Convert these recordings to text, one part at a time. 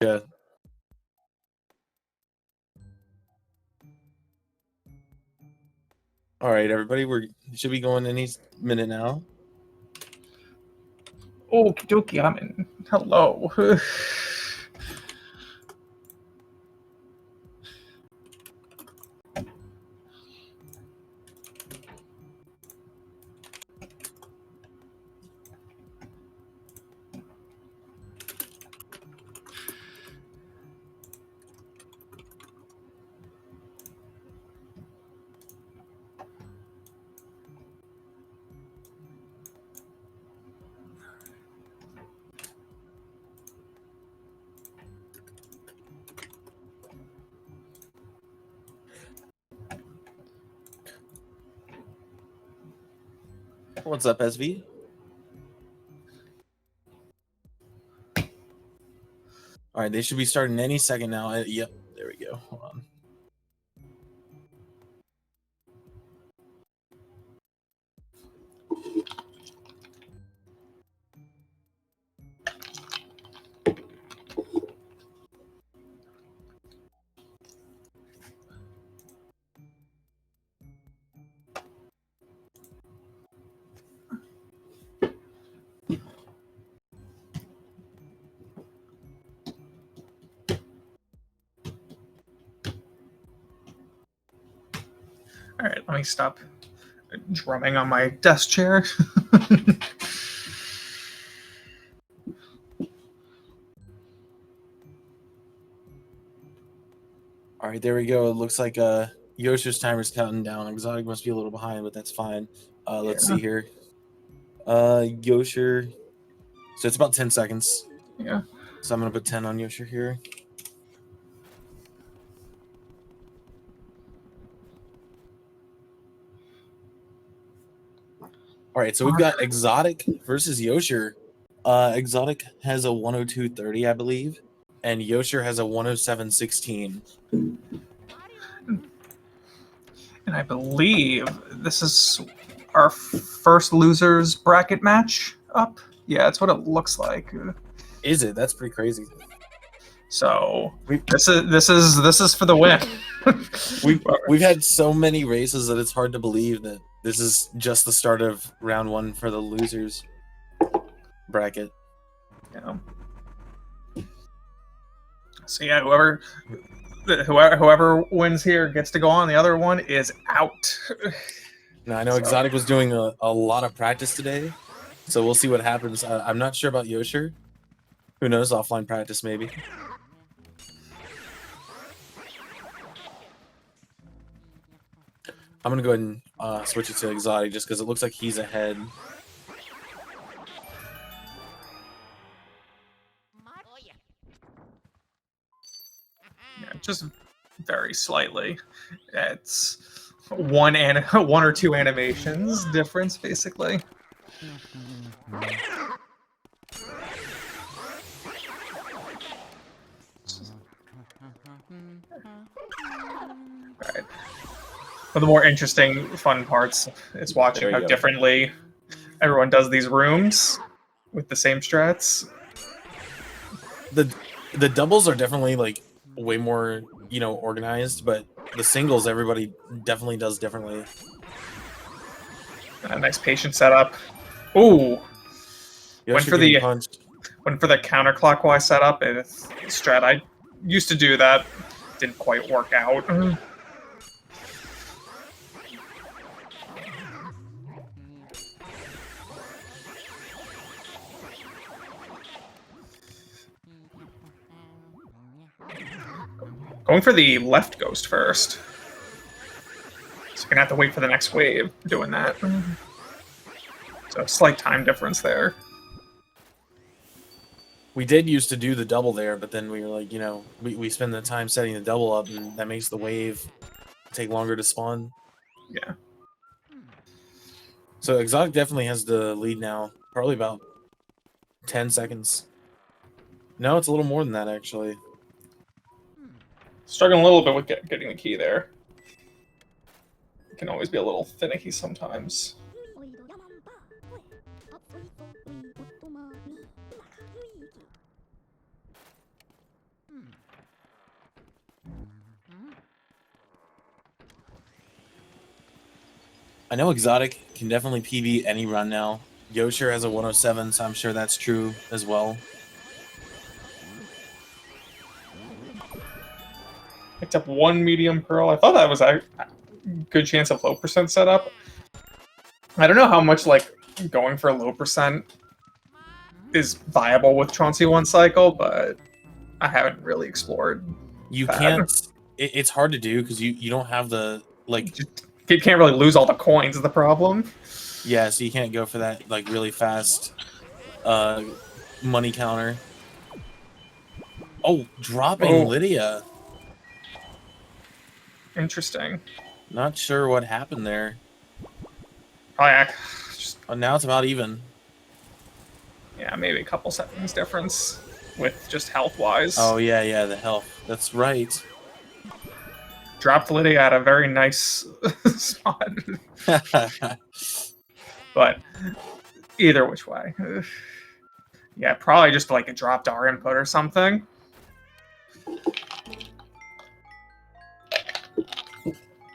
Yeah. All right, everybody, we should be going any minute now. Okie dokie, I'm in. Hello. What's up, SV? All right, they should be starting any second now. Yep, there we go. Hold on. All right, let me stop drumming on my desk chair. All right, there we go. It looks like Yosher's timer's counting down. Exotic must be a little behind, but that's fine. Let's see here. Yosher. So it's about 10 seconds. Yeah. So I'm gonna put 10 on Yosher here. All right, so we've got Exotic versus Yosher. Exotic has a 102.30, I believe, and Yosher has a 107.16. And I believe this is our first losers bracket match up. Yeah, that's what it looks like. Is it? That's pretty crazy. So this is for the win. we've had so many races that it's hard to believe that this is just the start of round one for the losers bracket. Yeah. So yeah, whoever wins here gets to go on. The other one is out. Now I know Exotic was doing a lot of practice today, so we'll see what happens. I'm not sure about Yosher. Who knows? Offline practice maybe. I'm gonna go ahead and switch it to Exotic just because it looks like he's ahead. Yeah, just very slightly. It's one or two animations difference, basically. Right. One of the more interesting, fun parts is watching how differently everyone does these rooms with the same strats. The doubles are definitely like way more, organized, but the singles everybody definitely does differently. A nice patient setup. Ooh. Went for the counterclockwise setup. It's strat. I used to do that. Didn't quite work out. Going for the left ghost first. So you're gonna have to wait for the next wave doing that. So slight time difference there. We did used to do the double there, but then we were like, we spend the time setting the double up, and that makes the wave take longer to spawn. Yeah. So Exotic definitely has the lead now. Probably about 10 seconds. No, it's a little more than that, actually. Struggling a little bit with getting the key there. It can always be a little finicky sometimes. I know Exotic can definitely PB any run now. Yosher has a 107, so I'm sure that's true as well. Picked up 1 medium pearl. I thought that was a good chance of low percent setup. I don't know how much like going for a low percent is viable with Chauncey one cycle, but I haven't really explored. You that. can't. It's hard to do because you don't have the like. You can't really lose all the coins. Is the problem? Yeah, so you can't go for that like really fast money counter. Oh, dropping Lydia. Interesting. Not sure what happened there. Oh yeah. Oh, now it's about even. Yeah, maybe a couple seconds difference with just health-wise. Oh yeah, the health. That's right. Dropped Lydia at a very nice spot. But either which way. Yeah, probably just like a dropped R input or something.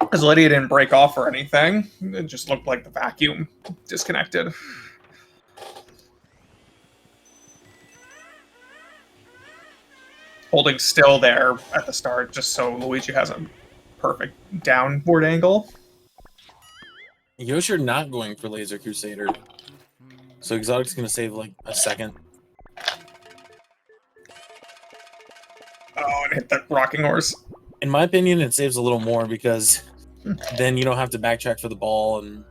Because Lydia didn't break off or anything. It just looked like the vacuum disconnected. Holding still there at the start just so Luigi has a perfect downward angle. Yosher not going for Laser Crusader. So Exotic's going to save like a second. Oh, and hit the rocking horse. In my opinion, it saves a little more because then you don't have to backtrack for the ball. And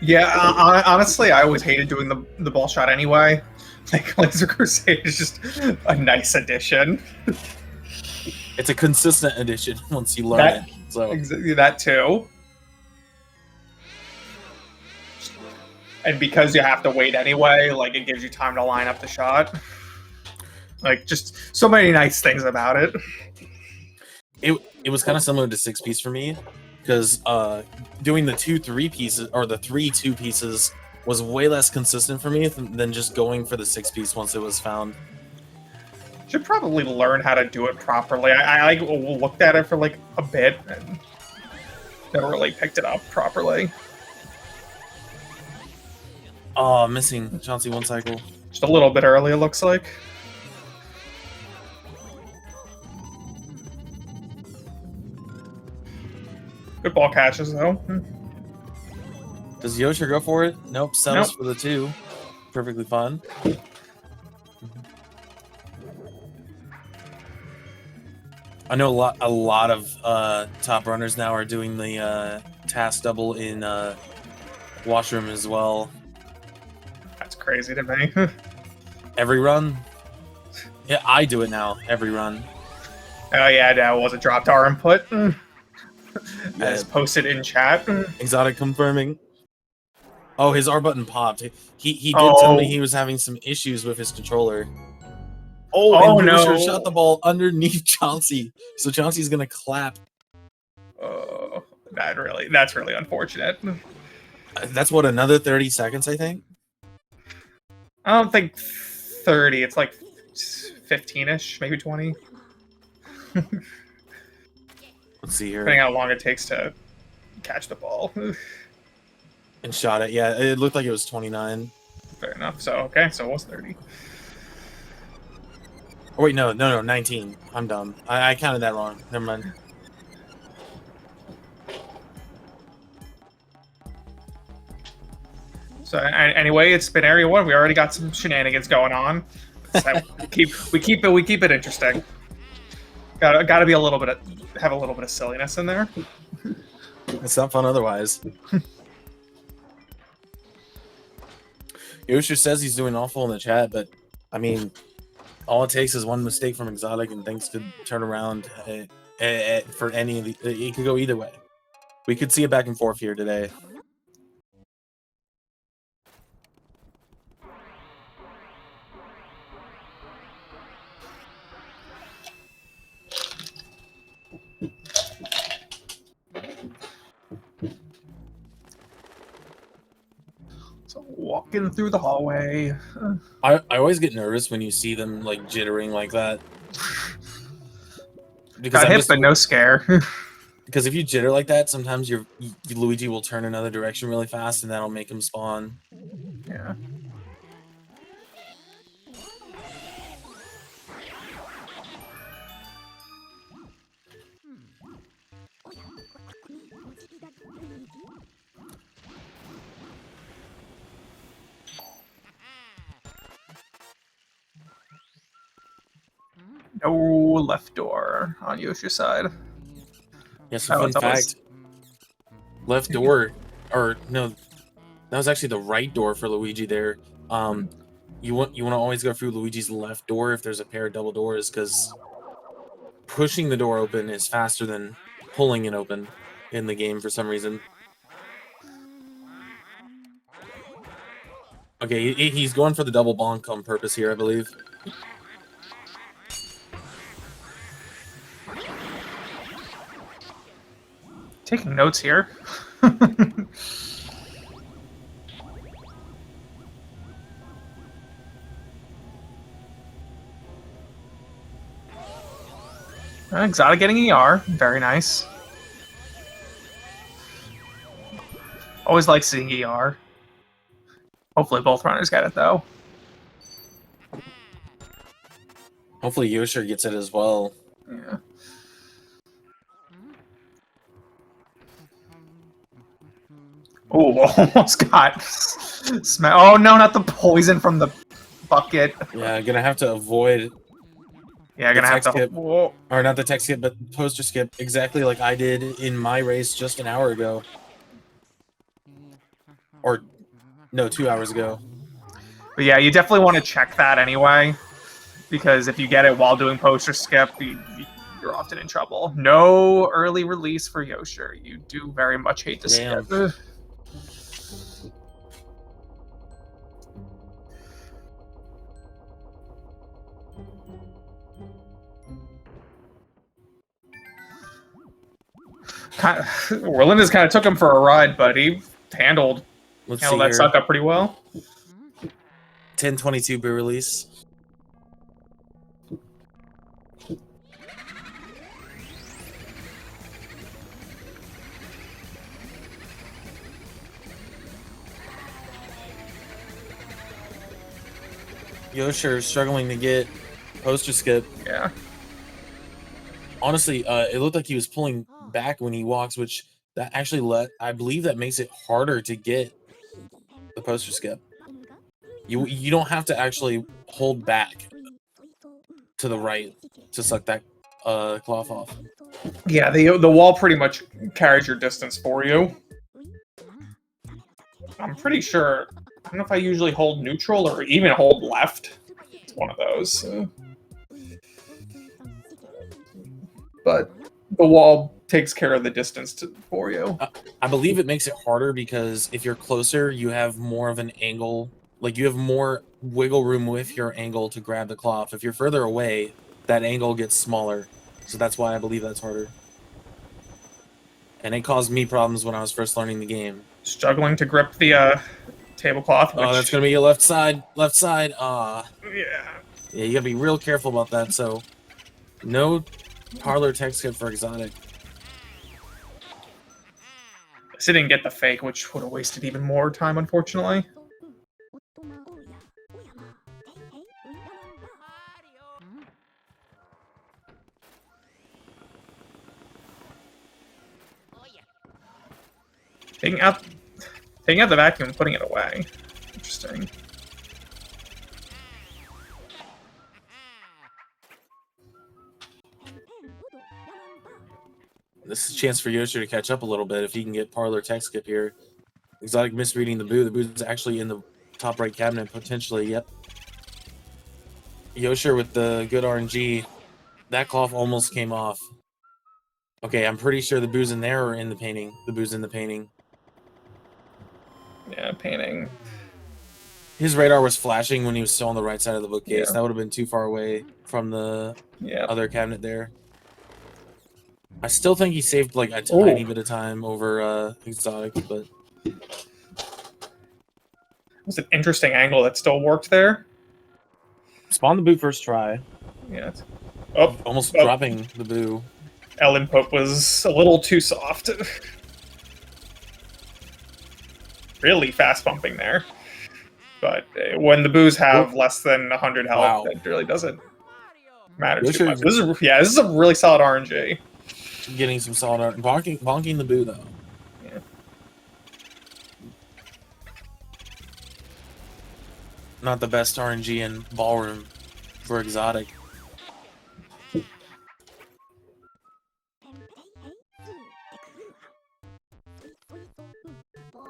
yeah, honestly, I always hated doing the ball shot anyway. Like Laser Crusade is just a nice addition. It's a consistent addition once you learn it. So that too. And because you have to wait anyway, like it gives you time to line up the shot. Like just so many nice things about it. It was kind of similar to 6-piece for me because doing the 2-3 pieces or the 3-2 pieces was way less consistent for me than just going for the 6-piece once it was found. Should probably learn how to do it properly. I looked at it for like a bit and never really picked it up properly. Oh, missing Chauncey one cycle. Just a little bit early, it looks like. Good ball catches, though. Does Yosher go for it? Nope, settles for the 2. Perfectly fine. I know a lot of top runners now are doing the task double in washroom as well. That's crazy to me. Every run? Yeah, I do it now. Every run. Oh yeah, that was a dropped R input. As posted in chat. Exotic confirming. Oh, his R button popped. He did tell me he was having some issues with his controller. Oh and no! Yosher shot the ball underneath Chauncey, so Chauncey's gonna clap. Oh, that's really unfortunate. That's what, another 30 seconds, I think. I don't think 30. It's like 15-ish, maybe 20. Let's see here. Depending how long it takes to catch the ball. And shot it. Yeah, it looked like it was 29. Fair enough. So, okay, so it was 30. Oh, wait, no, 19. I'm dumb. I counted that wrong. Never mind. So, anyway, it's been Area 1. We already got some shenanigans going on. So we keep it interesting. Gotta be have a little bit of silliness in there. It's not fun otherwise. Yosher says he's doing awful in the chat, but I mean, all it takes is one mistake from Exotic and things could turn around for any of the. It could go either way. We could see a back and forth here today. So walking through the hallway. I always get nervous when you see them like jittering like that. Because got hit, but no scare. Because if you jitter like that, sometimes your Luigi will turn another direction really fast, and that'll make him spawn. Yeah. No left door on Yosher's side. Yes, yeah, so fun fact. Left door, or no, that was actually the right door for Luigi there. You want to always go through Luigi's left door if there's a pair of double doors, because pushing the door open is faster than pulling it open in the game for some reason. Okay, he's going for the double bonk on purpose here, I believe. Taking notes here. Exotic getting ER. Very nice. Always like seeing ER. Hopefully both runners get it, though. Hopefully Yosher gets it as well. Yeah. Oh, almost got oh no, not the poison from the bucket. Yeah, gonna have to avoid. Yeah, gonna have to. Skip, or not the tech skip, but poster skip, exactly like I did in my race just an hour ago. Or, no, 2 hours ago. But yeah, you definitely want to check that anyway, because if you get it while doing poster skip, you're often in trouble. No early release for Yosher. You do very much hate to skip. Orlando's kind of took him for a ride, but he handled that suck up pretty well. 10:22 be release. Yosher struggling to get poster skip. Yeah. Honestly, it looked like he was pulling back when he walks, which that actually I believe that makes it harder to get the poster skip. You don't have to actually hold back to the right to suck that cloth off. Yeah, the wall pretty much carries your distance for you. I'm pretty sure. I don't know if I usually hold neutral or even hold left. It's one of those. But the wall takes care of the distance for you. I believe it makes it harder because if you're closer, you have more of an angle. Like, you have more wiggle room with your angle to grab the cloth. If you're further away, that angle gets smaller. So that's why I believe that's harder. And it caused me problems when I was first learning the game. Struggling to grip the tablecloth. Oh, that's going to be your left side. Left side. Yeah. Yeah, you got to be real careful about that. So, no parlor tech skip for Exotic. I didn't get the fake, which would have wasted even more time, unfortunately. Taking out the vacuum and putting it away. Interesting. This is a chance for Yosher to catch up a little bit if he can get parlor tech skip here. Exotic misreading the boo. The boo's actually in the top right cabinet, potentially. Yep. Yosher with the good RNG. That cloth almost came off. Okay, I'm pretty sure the boo's in there or in the painting. The boo's in the painting. Yeah, painting. His radar was flashing when he was still on the right side of the bookcase. Yeah. That would have been too far away from the other cabinet there. I still think he saved like a tiny bit of time over Exotic, but it was an interesting angle that still worked there. Spawn the boo first try. Yeah. Almost dropping the boo. L input was a little too soft. Really fast bumping there. But when the boos have less than 100 health, it really doesn't matter too much. This is a really solid RNG. Getting some solid bonking the boo though. Yeah. Not the best RNG in ballroom for Exotic.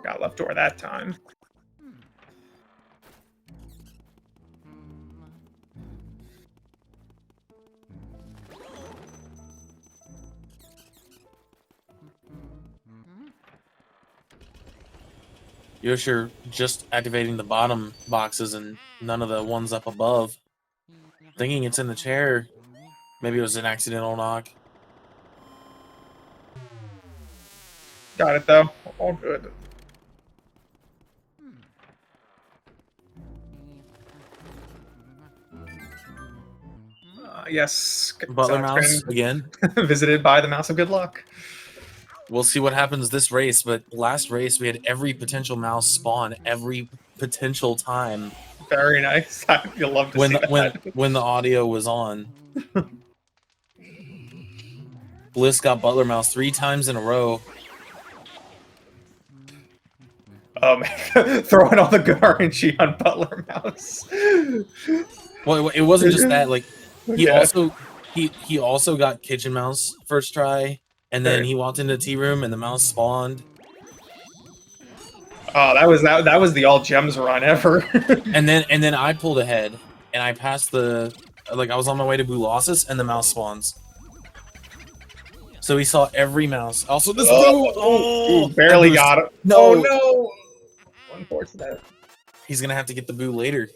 Got left door that time. Yosher just activating the bottom boxes and none of the ones up above. Thinking it's in the chair. Maybe it was an accidental knock. Got it though. All good. Yes. Butler Mouse again. Visited by the Mouse of Good Luck. We'll see what happens this race, but last race we had every potential mouse spawn every potential time. Very nice. You'll love to see that. When the audio was on. Bliss got Butler Mouse 3 times in a row. Throwing all the good RNG on Butler Mouse. Well, it wasn't just that. Like he also got Kitchen Mouse first try, and then he walked into the tea room and the mouse spawned. Oh, that was the all gems run ever. and then I pulled ahead and I passed the I was on my way to Blue Losses and the mouse spawns. So he saw every mouse. Also this boo barely got it. No. Oh no. Unfortunate. He's gonna have to get the boo later.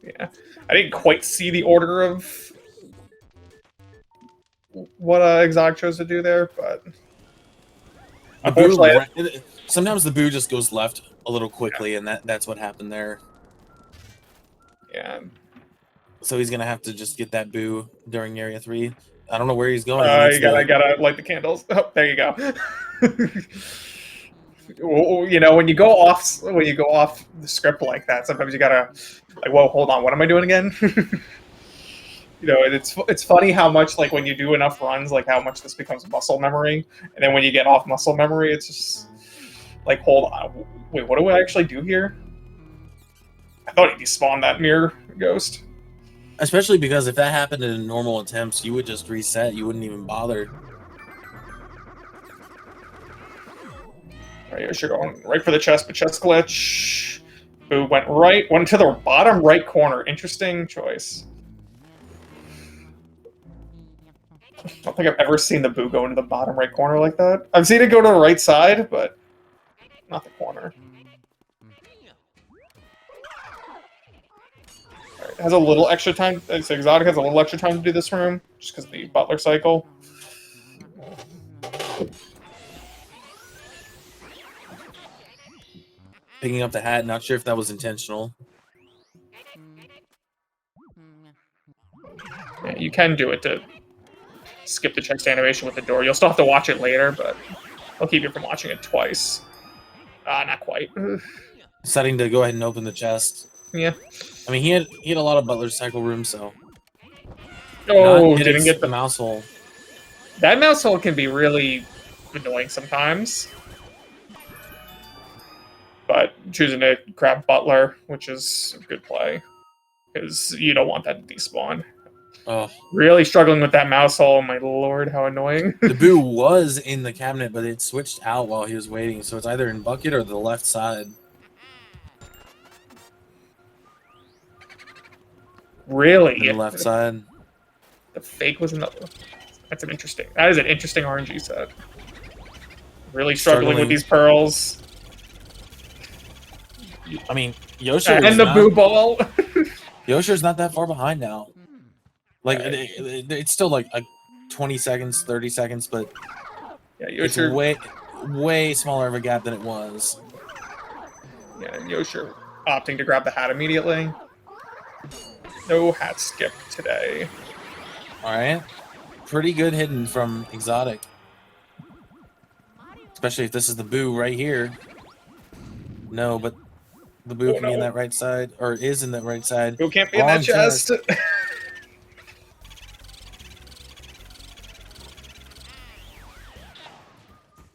Yeah. I didn't quite see the order of what Exotic chose to do there, but unfortunately, sometimes the boo just goes left a little quickly, and that's what happened there. Yeah. So he's gonna have to just get that boo during Area 3. I don't know where he's going. You gotta light the candles. Oh, there you go. You know, when you go off the script like that, sometimes you gotta whoa, hold on, what am I doing again? You know, it's funny how much when you do enough runs, how much this becomes muscle memory, and then when you get off muscle memory, it's just hold on, wait, what do I actually do here? I thought he despawned that mirror ghost. Especially because if that happened in normal attempts, you would just reset. You wouldn't even bother. Alright, Yosher going right for the chest, but chest glitch. Boo went to the bottom right corner. Interesting choice. I don't think I've ever seen the boo go into the bottom right corner like that. I've seen it go to the right side, but not the corner. Right, it has a little extra time. So Exotic has a little extra time to do this room, just because of the Butler cycle. Picking up the hat, not sure if that was intentional. Yeah, you can do it to skip the chest animation with the door. You'll still have to watch it later, but I'll keep you from watching it twice. Not quite. Deciding to go ahead and open the chest. Yeah. I mean, he had a lot of Butler cycle room, so. Oh, didn't get the mouse hole. That mouse hole can be really annoying sometimes. But choosing to grab Butler, which is a good play, because you don't want that to despawn. Oh. Really struggling with that mouse hole. My lord, how annoying. The boo was in the cabinet, but it switched out while he was waiting, so it's either in bucket or the left side. Really? The left side. The fake was in the... That is an interesting RNG set. Really struggling with these pearls. I mean, Yosher and the boo ball. Yosher's not that far behind now. It's still a 20 seconds, 30 seconds, but yeah, Yosher, it's way smaller of a gap than it was. Yeah, and Yosher opting to grab the hat immediately. No hat skip today. All right. Pretty good hidden from Exotic. Especially if this is the boo right here. No, but the boo can be in that right side, or is in that right side. Boo can't be in that chest.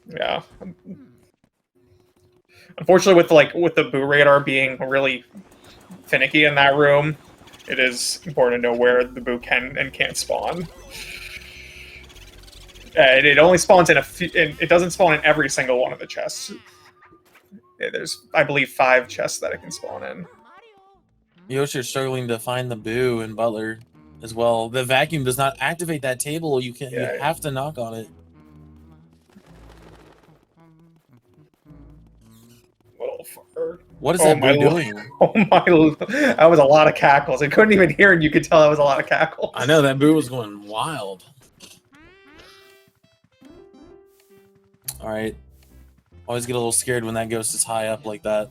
Yeah. Unfortunately, with the boo radar being really finicky in that room, it is important to know where the boo can and can't spawn. It only spawns in a few. It doesn't spawn in every single one of the chests. There's, I believe, 5 chests that it can spawn in. Yosher's struggling to find the boo and Butler as well. The vacuum does not activate that table. You can't. You have to knock on it. Little fucker. What is that boo doing? Oh my! That was a lot of cackles. I couldn't even hear, and you could tell that was a lot of cackles. I know that boo was going wild. All right. Always get a little scared when that ghost is high up like that.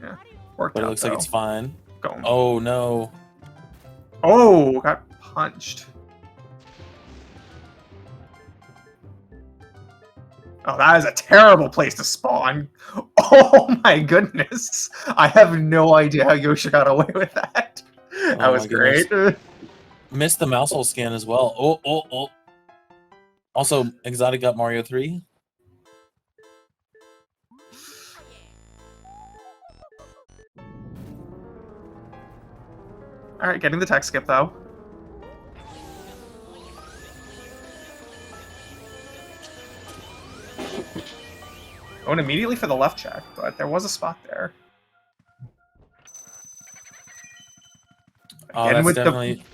Yeah, but it looks like it's fine. Going. Oh no! Oh, got punched. Oh, that is a terrible place to spawn. Oh my goodness. I have no idea how Yosher got away with that. That was great. Missed the mouse hole scan as well. Oh. Also, Exotic got Mario 3. Alright, getting the tech skip though. Going immediately for the left check, but there was a spot there. Oh, that's definitely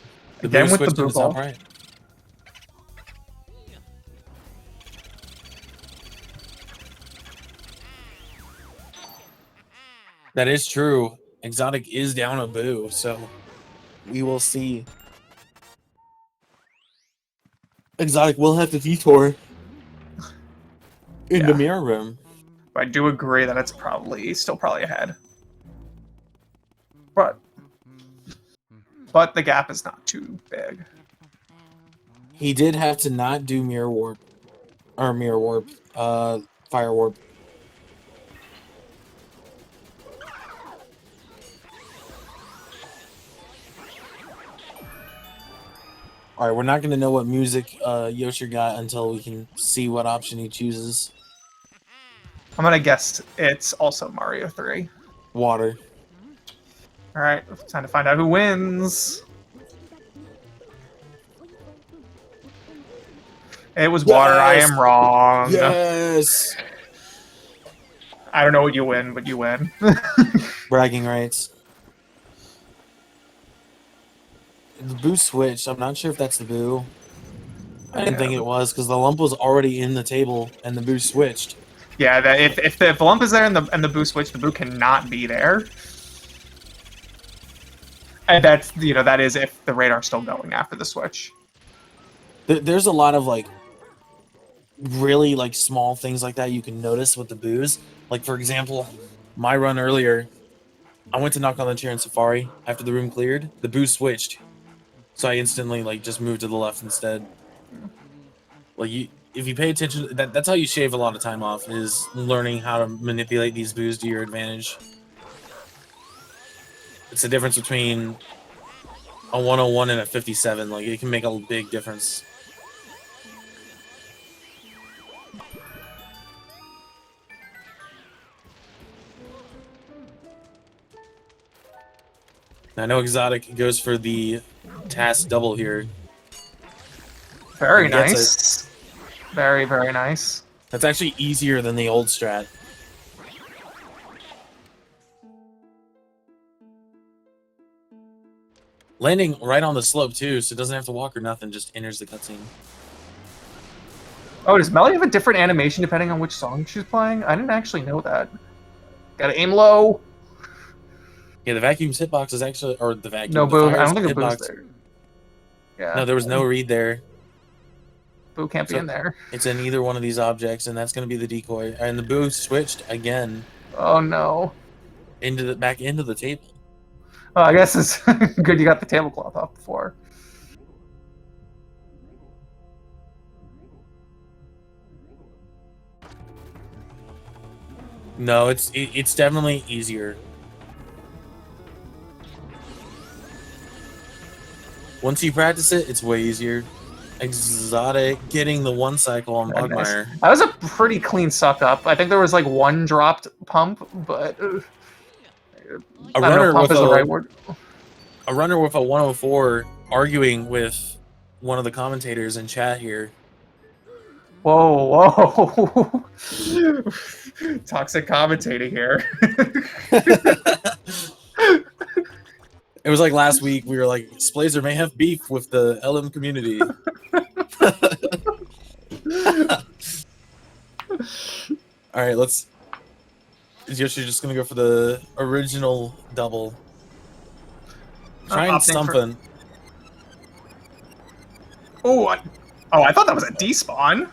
again with the boo ball. Right. That is true. Exotic is down a boo, so we will see. Exotic will have to detour in the mirror room. But I do agree that it's still probably ahead. But the gap is not too big. He did have to not do fire warp. All right, we're not going to know what music Yosher got until we can see what option he chooses. I'm going to guess it's also Mario 3. Water. All right, time to find out who wins. It was water. I am wrong. Yes. I don't know what you win, but you win. Bragging rights. The boo switched. I'm not sure if that's the boo. I didn't think it was because the lump was already in the table and the boo switched. Yeah, if the lump is there and the boo switched, the boo cannot be there. And that's that is if the radar's still going after the switch. There's a lot of really small things like that you can notice with the boos. Like for example, my run earlier, I went to knock on the chair in Safari after the room cleared. The boo switched, so I instantly just moved to the left instead. If you pay attention, that's how you shave a lot of time off, is learning how to manipulate these boos to your advantage. It's the difference between a 101 and a 57. It can make a big difference. I know Exotic goes for the task double here. Very nice. Very, very nice. That's actually easier than the old strat. Landing right on the slope too, so it doesn't have to walk or nothing, just enters the cutscene. Oh, does Melody have a different animation depending on which song she's playing? I didn't actually know that. Gotta aim low. Yeah, the vacuum's hitbox is actually, or the vacuum. No boo. I don't think the boo's there. Yeah. No, there was no read there. Boo can't be in there. It's in either one of these objects, and that's going to be the decoy. And the boo switched again. Oh no. back into the table. Well, I guess it's good you got the tablecloth off before. No, it's definitely easier. Once you practice it, it's way easier. Exotic getting the one cycle on Bogmire. Nice. That was a pretty clean suck up. I think there was like one dropped pump, but A runner pump with is the right word. A runner with a 104 arguing with one of the commentators in chat here. Whoa, whoa. Toxic commentating here. It was like last week. We were like, Splazer may have beef with the LM community. All right, let's. Is Yosher just gonna go for the original double? Try and something. Oh, I thought that was a despawn.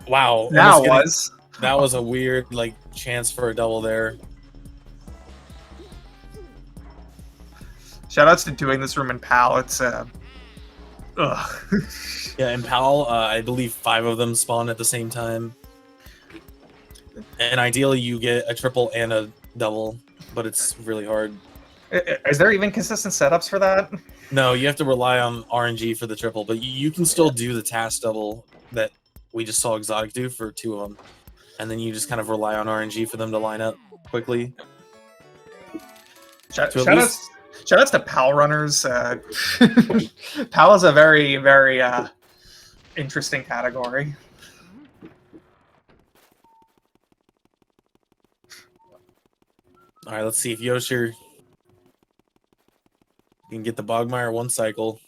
Wow, That was a weird like chance for a double there. Shoutouts to doing this room in PAL. It's ugh. Yeah, in PAL, I believe 5 of them spawn at the same time. And ideally you get a triple and a double, but it's really hard. Is there even consistent setups for that? No, you have to rely on RNG for the triple, but you can still do the task double that we just saw Exotic do for 2 of them. And then you just kind of rely on RNG for them to line up quickly. Shoutouts to PAL runners. PAL is a very, very interesting category. All right, let's see if Yosher can get the Bogmire one cycle.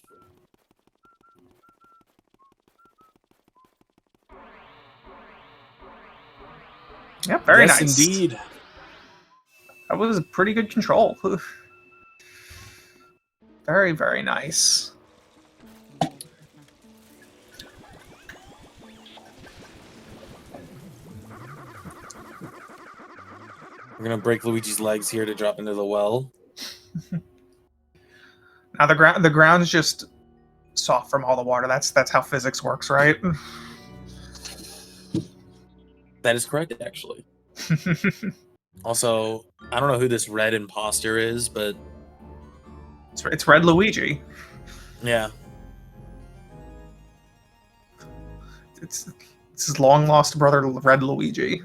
Yeah, very nice. Yes, indeed. That was a pretty good control. Very, very nice. We're gonna break Luigi's legs here to drop into the well. Now the ground's just soft from all the water. That's how physics works, right? That is correct, actually. Also, I don't know who this red imposter is, but it's Red Luigi. Yeah. It's his long lost brother, Red Luigi.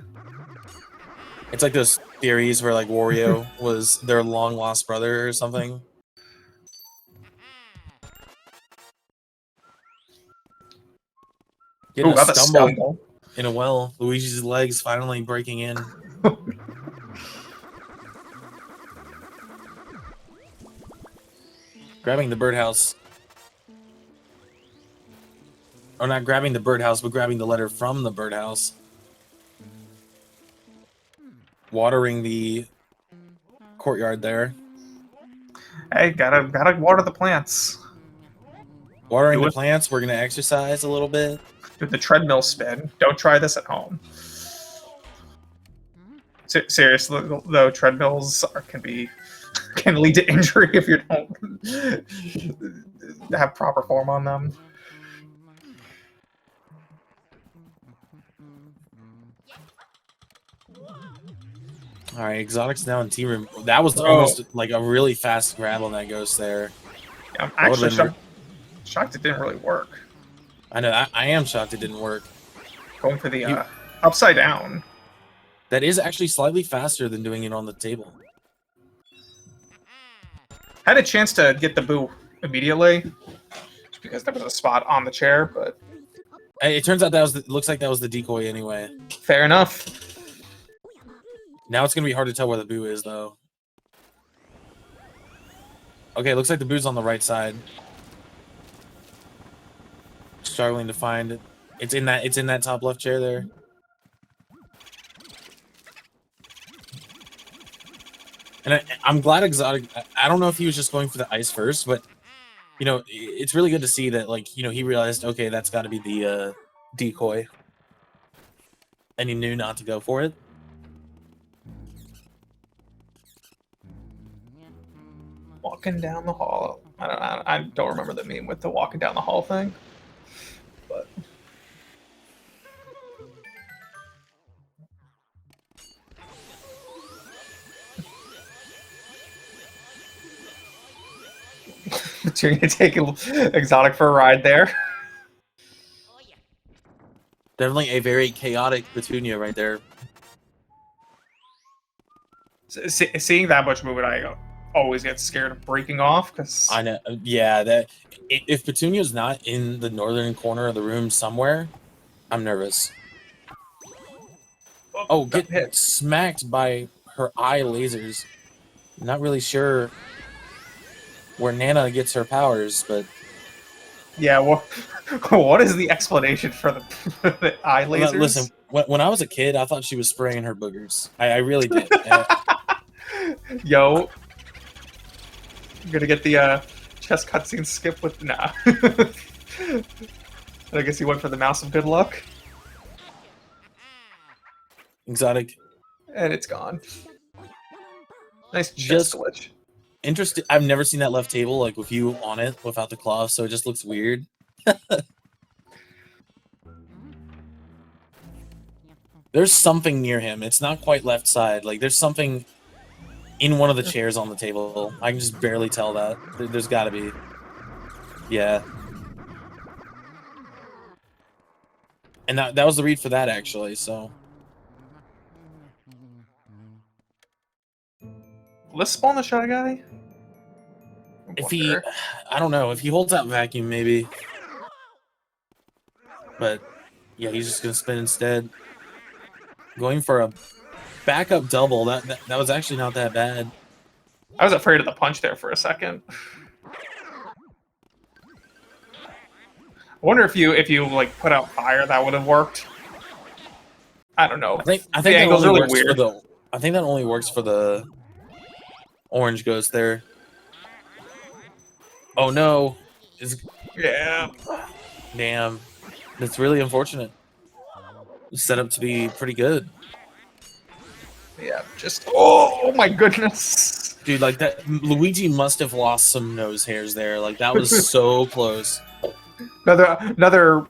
It's like those theories where like Wario was their long lost brother or something. Getting a stumble in a well. Luigi's legs finally breaking in. Grabbing the birdhouse. Or not grabbing the birdhouse, but grabbing the letter from the birdhouse. Watering the courtyard there. Hey, gotta water the plants. Watering the plants, we're gonna exercise a little bit. Do the treadmill spin. Don't try this at home. Seriously, though, treadmills can lead to injury if you don't have proper form on them. All right, Exotic's now in team room. That was almost like a really fast grab on that ghost there. Yeah, I'm actually shocked it didn't really work. I know. I am shocked it didn't work. Going for the upside down. That is actually slightly faster than doing it on the table. Had a chance to get the boo immediately, just because there was a spot on the chair, but it turns out that looks like that was the decoy anyway. Fair enough. Now it's gonna be hard to tell where the boo is, though. Okay, looks like the boo's on the right side. Struggling to find it. It's in that top left chair there. And I'm glad Exotic. I don't know if he was just going for the ice first, but you know, it's really good to see that, like, you know, he realized, okay, that's got to be the decoy, and he knew not to go for it. walking down the hall. I don't remember the meme with the walking down the hall thing. But you're gonna take Exotic for a ride there. Definitely a very chaotic Petunia right there. Seeing that much movement, I always get scared of breaking off because I know. Yeah, that if Petunia's not in the northern corner of the room somewhere, I'm nervous. Oh, get hit. Smacked by her eye lasers. Not really sure where Nana gets her powers, but yeah. What is the explanation for the eye lasers? Listen, when I was a kid, I thought she was spraying her boogers. I really did. Yo, I'm gonna get the chess cutscene skip with nah. I guess he went for the mouse of good luck. Exotic. And it's gone. Nice chess glitch. Interesting. I've never seen that left table like with you on it without the claw, so it just looks weird. There's something near him. It's not quite left side. Like there's something in one of the chairs on the table. I can just barely tell that. There's got to be. Yeah. And that was the read for that actually. So. Let's spawn the Shy Guy. If he, I don't know. If he holds out vacuum, maybe. But yeah, he's just gonna spin instead. Going for a backup double. That was actually not that bad. I was afraid of the punch there for a second. I wonder if you like put out fire, that would have worked. I don't know. I think the angle's really weird. I think that only works for the orange ghost there. Oh no! Yeah. Damn. That's really unfortunate. It's set up to be pretty good. Yeah, just oh my goodness. Dude, like that Luigi must have lost some nose hairs there. Like that was so close. Another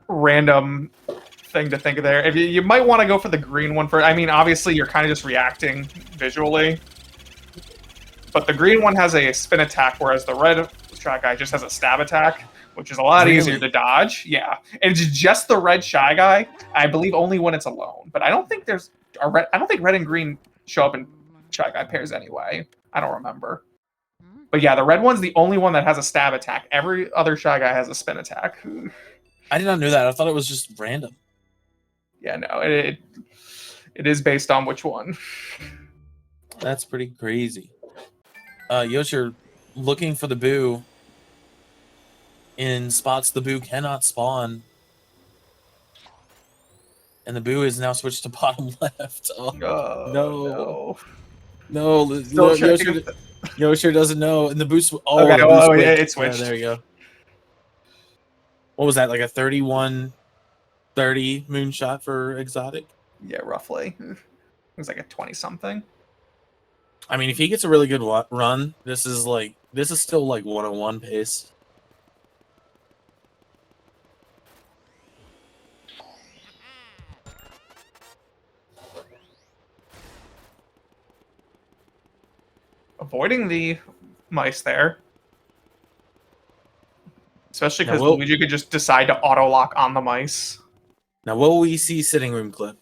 random thing to think of there. If you might want to go for the green one for I mean, obviously you're kind of just reacting visually. But the green one has a spin attack, whereas the red Shy Guy just has a stab attack, which is a lot easier to dodge. Yeah, and it's just the red Shy Guy. I believe only when it's alone. But I don't think there's a red. I don't think red and green show up in Shy Guy pairs anyway. I don't remember. But yeah, the red one's the only one that has a stab attack. Every other Shy Guy has a spin attack. I did not know that. I thought it was just random. Yeah, no, it is based on which one. That's pretty crazy. Yosher looking for the boo in spots the boo cannot spawn. And the boo is now switched to bottom left. Oh, no. Yosher doesn't know. And the boost. Oh, okay, the boost yeah, it switched. There you go. What was that? Like a 31-30 moonshot for Exotic? Yeah, roughly. It was like a 20-something. I mean, if he gets a really good run, this is still like 101 pace. Avoiding the mice there. Especially because Luigi could just decide to auto-lock on the mice. Now, will we see sitting room clip?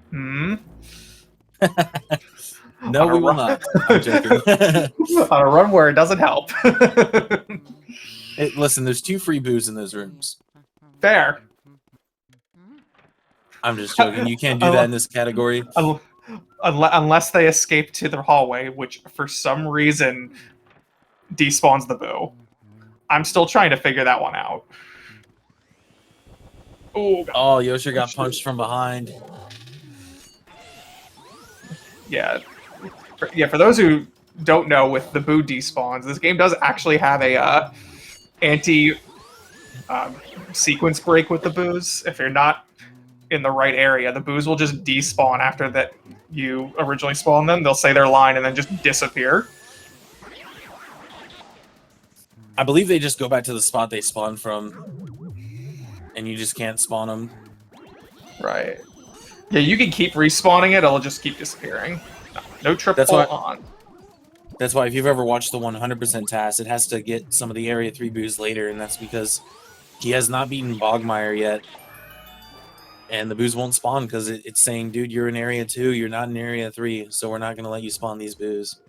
Hmm? No, we will not. I'm joking. On a run where it doesn't help. Listen, there's 2 free boos in those rooms. Fair. I'm just joking. You can't do that in this category. Unless they escape to the hallway, which for some reason despawns the boo. I'm still trying to figure that one out. Oh, Yosher got punched from behind. Yeah. For those who don't know, with the boo despawns, this game does actually have a anti sequence break with the boos. If you're not in the right area, the boos will just despawn after that you originally spawned them. They'll say their line and then just disappear. I believe they just go back to the spot they spawned from, and you just can't spawn them. Right. Yeah, you can keep respawning it, it'll just keep disappearing. No triple on. That's why if you've ever watched the 100% task, it has to get some of the Area 3 boos later, and that's because he has not beaten Bogmire yet. And the boos won't spawn because it's saying, dude, you're in Area 2, you're not in Area 3, so we're not going to let you spawn these boos.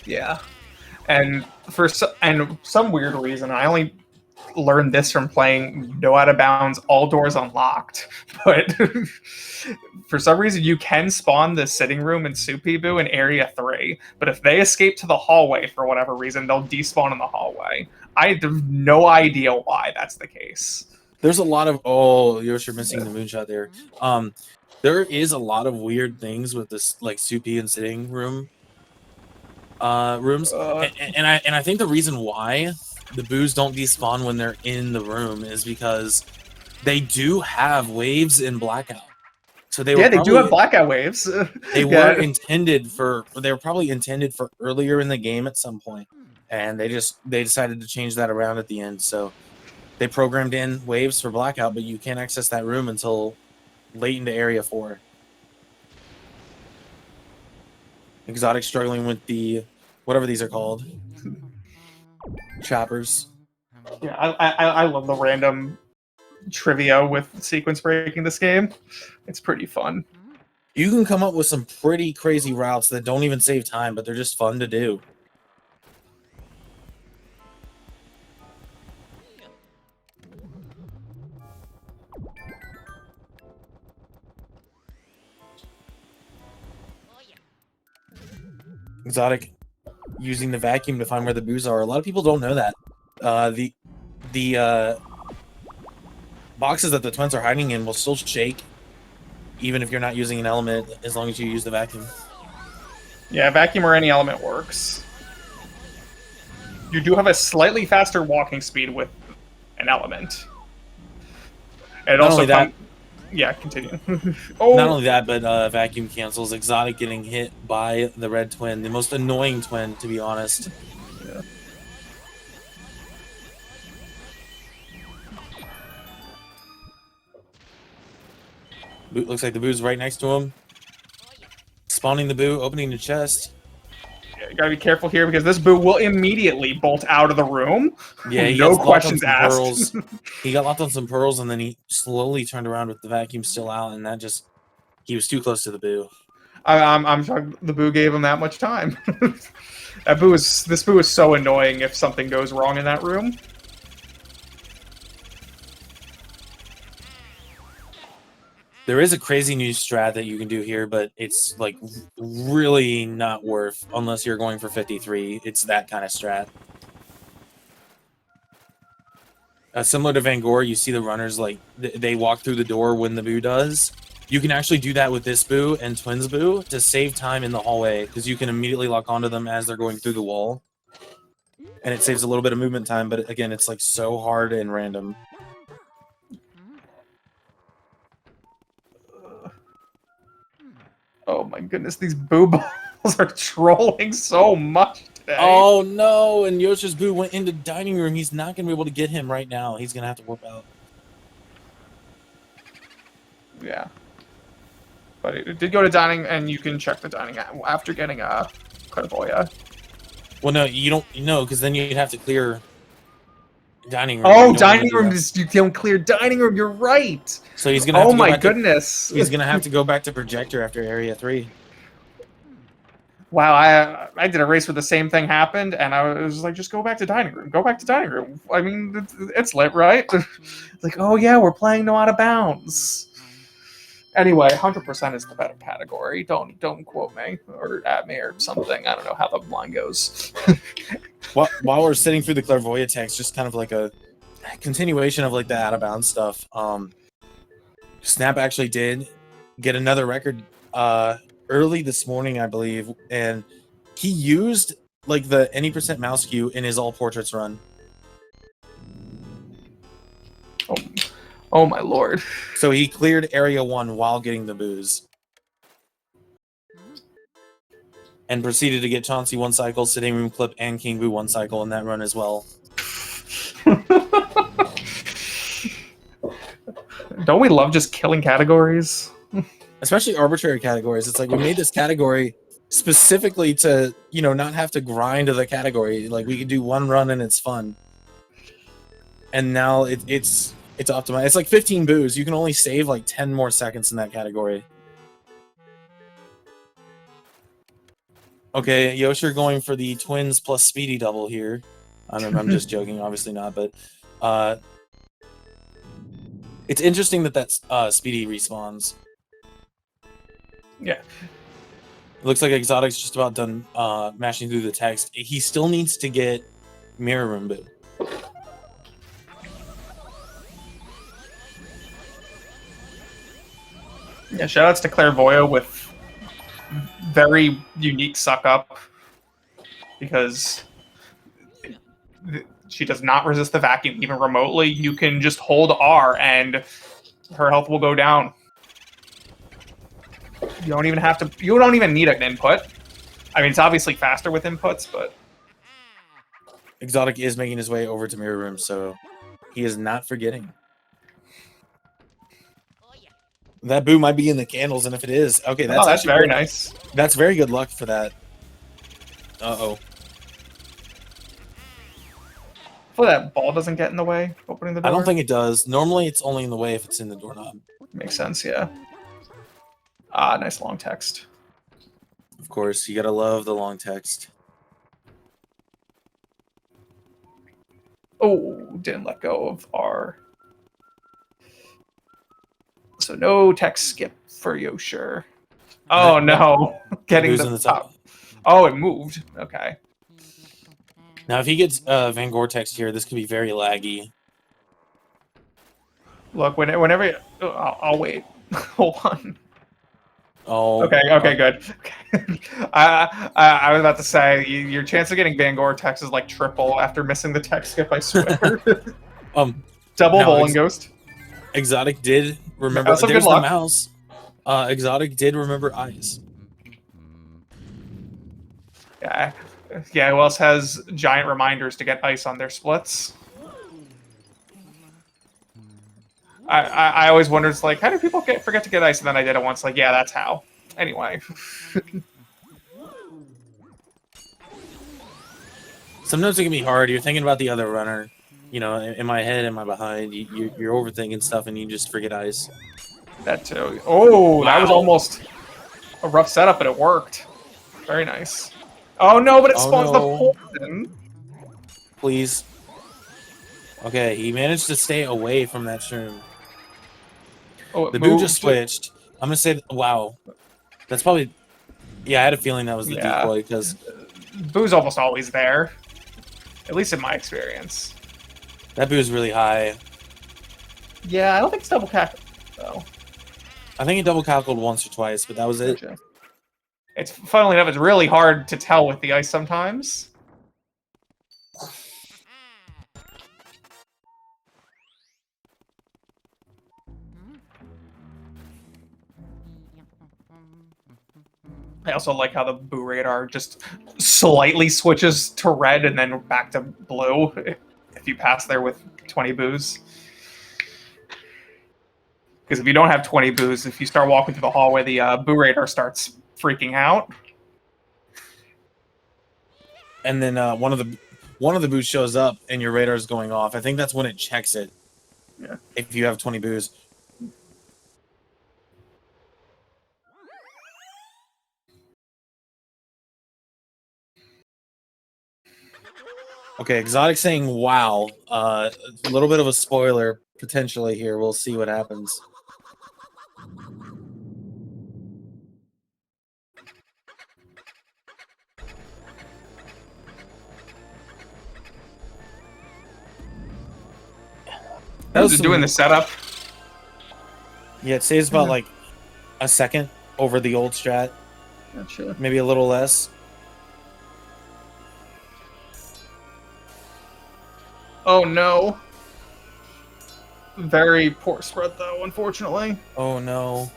Yeah. And for some weird reason, I only learned this from playing No Out of Bounds All Doors Unlocked. But for some reason, you can spawn the sitting room in Supibu in Area 3. But if they escape to the hallway for whatever reason, they'll despawn in the hallway. I have no idea why that's the case. There's a lot of Yosher missing the moonshot there. There is a lot of weird things with this like Supi and sitting room rooms, and I think the reason why the boos don't despawn when they're in the room is because they do have waves in Blackout. So they they do have blackout waves. They were intended for. They were probably intended for earlier in the game at some point, and they decided to change that around at the end. So they programmed in waves for Blackout, but you can't access that room until late into Area 4. Exotic struggling with the whatever these are called, choppers. Yeah, I love the random trivia with sequence breaking this game. It's pretty fun. You can come up with some pretty crazy routes that don't even save time, but they're just fun to do. Exotic using the vacuum to find where the boos are. A lot of people don't know that. The boxes that the twins are hiding in will still shake, even if you're not using an element, as long as you use the vacuum. Yeah, vacuum or any element works. You do have a slightly faster walking speed with an element. And not only that, yeah, continue. Not only that, but vacuum cancels. Exotic getting hit by the red twin, the most annoying twin, to be honest. Yeah. Looks like the boo's right next to him. Spawning the boo, opening the chest. Yeah, you gotta be careful here because this boo will immediately bolt out of the room. Yeah, no questions asked. He got locked on some pearls, and then he slowly turned around with the vacuum still out, and that just he was too close to the boo. I'm shocked the boo gave him that much time. This boo is so annoying if something goes wrong in that room. There is a crazy new strat that you can do here, but it's like really not worth unless you're going for 53. It's that kind of strat. Similar to Van Gore, you see the runners like they walk through the door when the boo does. You can actually do that with this boo and Twins boo to save time in the hallway because you can immediately lock onto them as they're going through the wall. And it saves a little bit of movement time, but again, it's like so hard and random. Oh my goodness, these boo balls are trolling so much today. Oh no, and Yosher's boo went into dining room. He's not going to be able to get him right now. He's going to have to warp out. Yeah. But it did go to dining, and you can check the dining after getting a clairvoyant. Well, no, you don't know, because then you'd have to clear dining room. Oh, dining room is you don't clear dining room. You're right. So he's gonna. Have to go my goodness. He's gonna have to go back to projector after Area 3. Wow, I did a race where the same thing happened, and I was like, just go back to dining room. Go back to dining room. I mean, it's lit, right? It's like, oh yeah, we're playing No Out of Bounds. Anyway, 100% is the better category. Don't quote me or at me or something. I don't know how the line goes. While we're sitting through the clairvoyant text, just kind of like a continuation of like the out of bounds stuff. Snap actually did get another record early this morning, I believe, and he used like the any % mouse cue in his all portraits run. Oh my lord. So he cleared area 1 while getting the booze. And proceeded to get Chauncey 1 cycle, Sitting Room Clip, and King Boo 1 cycle in that run as well. Don't we love just killing categories? Especially arbitrary categories. It's like we made this category specifically to, you know, not have to grind the category. Like we could do 1 run and it's fun. And now it's optimized. It's like 15 boos. You can only save like 10 more seconds in that category. Okay, Yosher going for the twins plus speedy double here. I'm just joking, obviously not, but it's interesting that that's speedy respawns. Yeah. It looks like Exotic's just about done mashing through the text. He still needs to get Mirror Room Boo. Yeah, shoutouts to Clairvoya with very unique suck up because she does not resist the vacuum even remotely. You can just hold R and her health will go down. You don't even have to. You don't even need an input. I mean, it's obviously faster with inputs, but Exotic is making his way over to Mirror Room, so he is not forgetting. That boo might be in the candles, and if it is, okay, that's that's very nice. That's very good luck for that. Uh-oh. Hopefully that ball doesn't get in the way opening the door. I don't think it does. Normally, it's only in the way if it's in the doorknob. Makes sense, yeah. Ah, nice long text. Of course, you gotta love the long text. Oh, didn't let go of R. So no text skip for Yosher. Oh no, getting the top. Oh, it moved. Okay. Now, if he gets Van Gore text here, this could be very laggy. Look, whenever I'll wait. Hold on. Oh. Okay, good. I was about to say your chance of getting Van Gore text is like triple after missing the text skip. I swear. Double bowling ghost. Exotic did remember. There's the mouse. Exotic did remember ice. Yeah. Yeah, who else has giant reminders to get ice on their splits? I always wondered, it's like, how do people forget to get ice? And then I did it once, like, yeah, that's how. Anyway. Sometimes it can be hard. You're thinking about the other runner. You know, in my head, am I behind? You're overthinking stuff and you just forget ice. That too. Oh, wow. That was almost a rough setup, but it worked. Very nice. Oh no, but it spawns the poison. Please. Okay, he managed to stay away from that shroom. Oh, the boo just switched. I'm gonna say, wow. That's probably. Yeah, I had a feeling that was the decoy because boo's almost always there. At least in my experience. That boo is really high. Yeah, I don't think it's double cack though. I think it double cackled once or twice, but that was it. Gotcha. It's funnily enough, it's really hard to tell with the ice sometimes. I also like how the boo radar just slightly switches to red and then back to blue if you pass there with 20 boos. Because if you don't have 20 boos, if you start walking through the hallway, the boo radar starts freaking out. And then one of the boos shows up and your radar is going off. I think that's when it checks it. Yeah. If you have 20 boos. Okay, Exotic saying wow. A little bit of a spoiler potentially here. We'll see what happens. That was doing the setup. Yeah, it saves about like a second over the old strat. Gotcha. Maybe a little less. Oh no. Very poor spread, though, unfortunately. Oh no.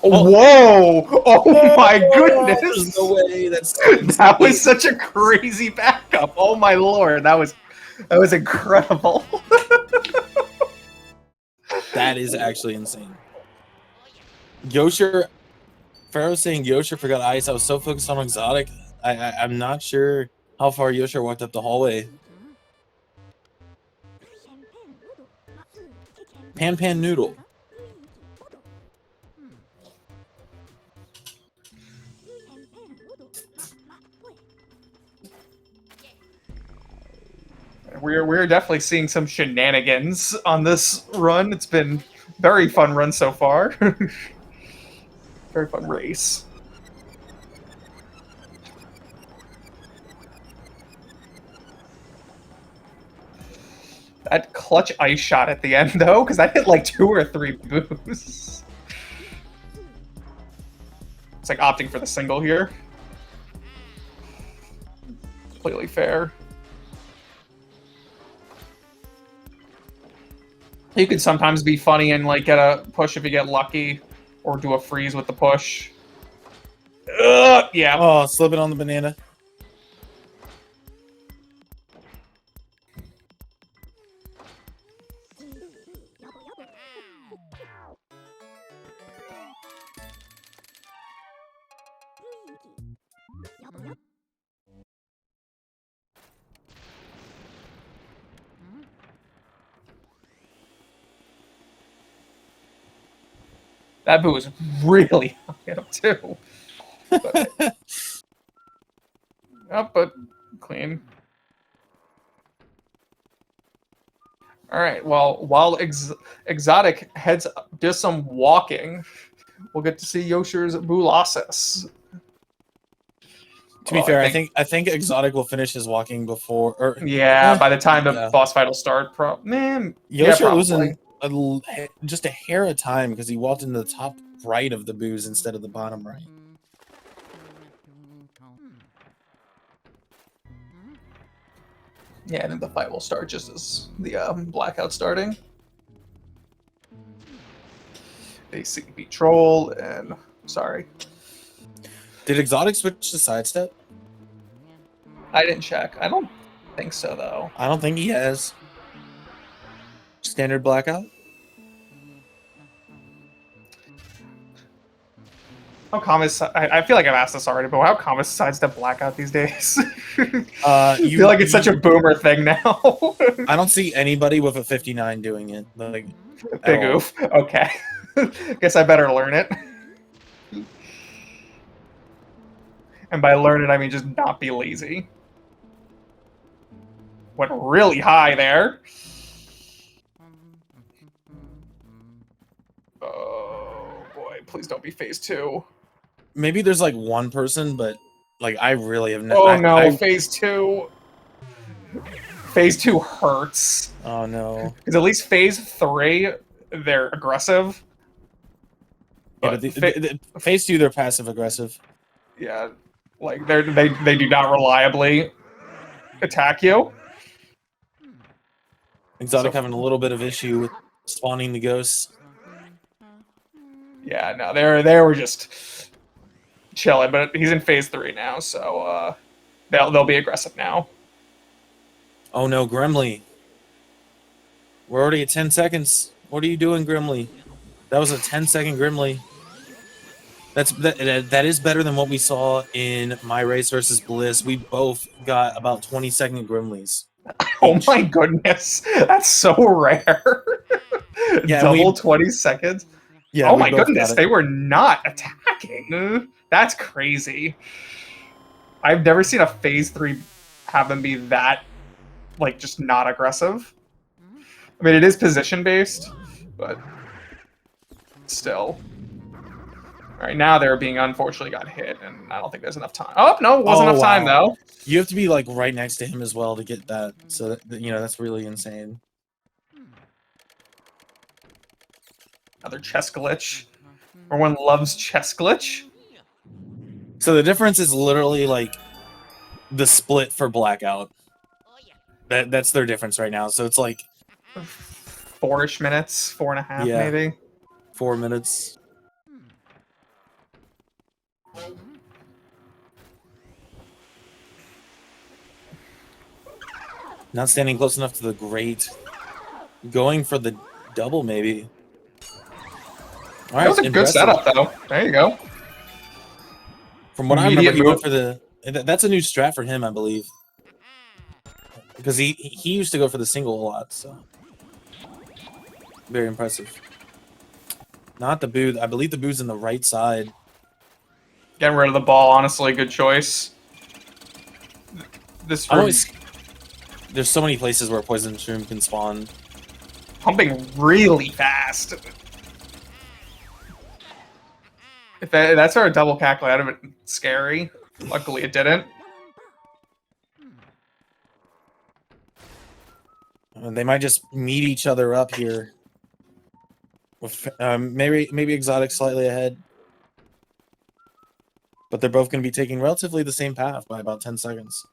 Oh, whoa! Oh my goodness! There's no way. That was such a crazy backup. Oh my lord, that was incredible. That is actually insane. Yosher, Pharaoh saying Yosher forgot ice. I was so focused on Exotic. I'm not sure how far Yosher walked up the hallway. Pan Pan Noodle. We're definitely seeing some shenanigans on this run. It's been very fun run so far. Very fun race. That clutch ice shot at the end, though, because that hit like 2 or 3 boosts. It's like opting for the single here. Completely fair. You could sometimes be funny and like get a push if you get lucky, or do a freeze with the push. Yeah. Oh, slipping on the banana. That boo was really high up too. But, but clean. All right. Well, while Exotic does some walking, we'll get to see Yosher's Boolossus. To be fair, I think Exotic will finish his walking before. Or by the time the boss fight will start, man. Yosher losing just a hair of time because he walked into the top right of the boos instead of the bottom right. Yeah, and then the fight will start just as the blackout starting. ACB troll and sorry. Did Exotic switch to sidestep? I didn't check. I don't think so though. I don't think he has. Standard blackout. How common is I feel like I've asked this already, but how common is sidestep blackout these days? I feel like it's such a boomer thing now. I don't see anybody with a 59 doing it. Like, big oof. Okay. Guess I better learn it. And by learn it, I mean just not be lazy. Went really high there. Oh boy, please don't be phase 2. Maybe there's like one person, but like I really have no. Oh no, phase 2. Phase 2 hurts. Oh no. Because at least phase 3, they're aggressive. Yeah, but phase 2, they're passive aggressive. Yeah, like they do not reliably attack you. Exotic having a little bit of issue with spawning the ghosts. Yeah, no, they were just chilling, but he's in phase 3 now, so they'll be aggressive now. Oh no, Grimly. We're already at 10 seconds. What are you doing, Grimly? That was a 10-second Grimly. That is better than what we saw in My Race versus Bliss. We both got about 20-second Grimleys. Oh my goodness, that's so rare. Yeah, double 20 seconds. Yeah. Oh my goodness, they were not attacking. That's crazy. I've never seen a phase 3 have them be that, like, just not aggressive. I mean, it is position based, but still. All right, now they're being unfortunately got hit, and I don't think there's enough time. Oh no, it wasn't enough time though. You have to be like right next to him as well to get that. So that, you know, that's really insane. Another chess glitch. Everyone loves chess glitch. So the difference is literally like the split for blackout. That's their difference right now. So it's like 4-ish minutes, 4.5 Yeah. maybe. 4 minutes. Not standing close enough to the grate. Going for the double, maybe. All right, That was a good setup, though. There you go. From what I remember, he went for the... That's a new strat for him, I believe. Because he used to go for the single a lot, so... Very impressive. Not the boo. I believe the boo's in the right side. Getting rid of the ball, honestly, good choice. This room... There's so many places where Poison Shroom can spawn. Pumping really fast. If that's our double cackle, that would have been scary. Luckily, it didn't. They might just meet each other up here. With, maybe Exotic slightly ahead. But they're both going to be taking relatively the same path by about 10 seconds.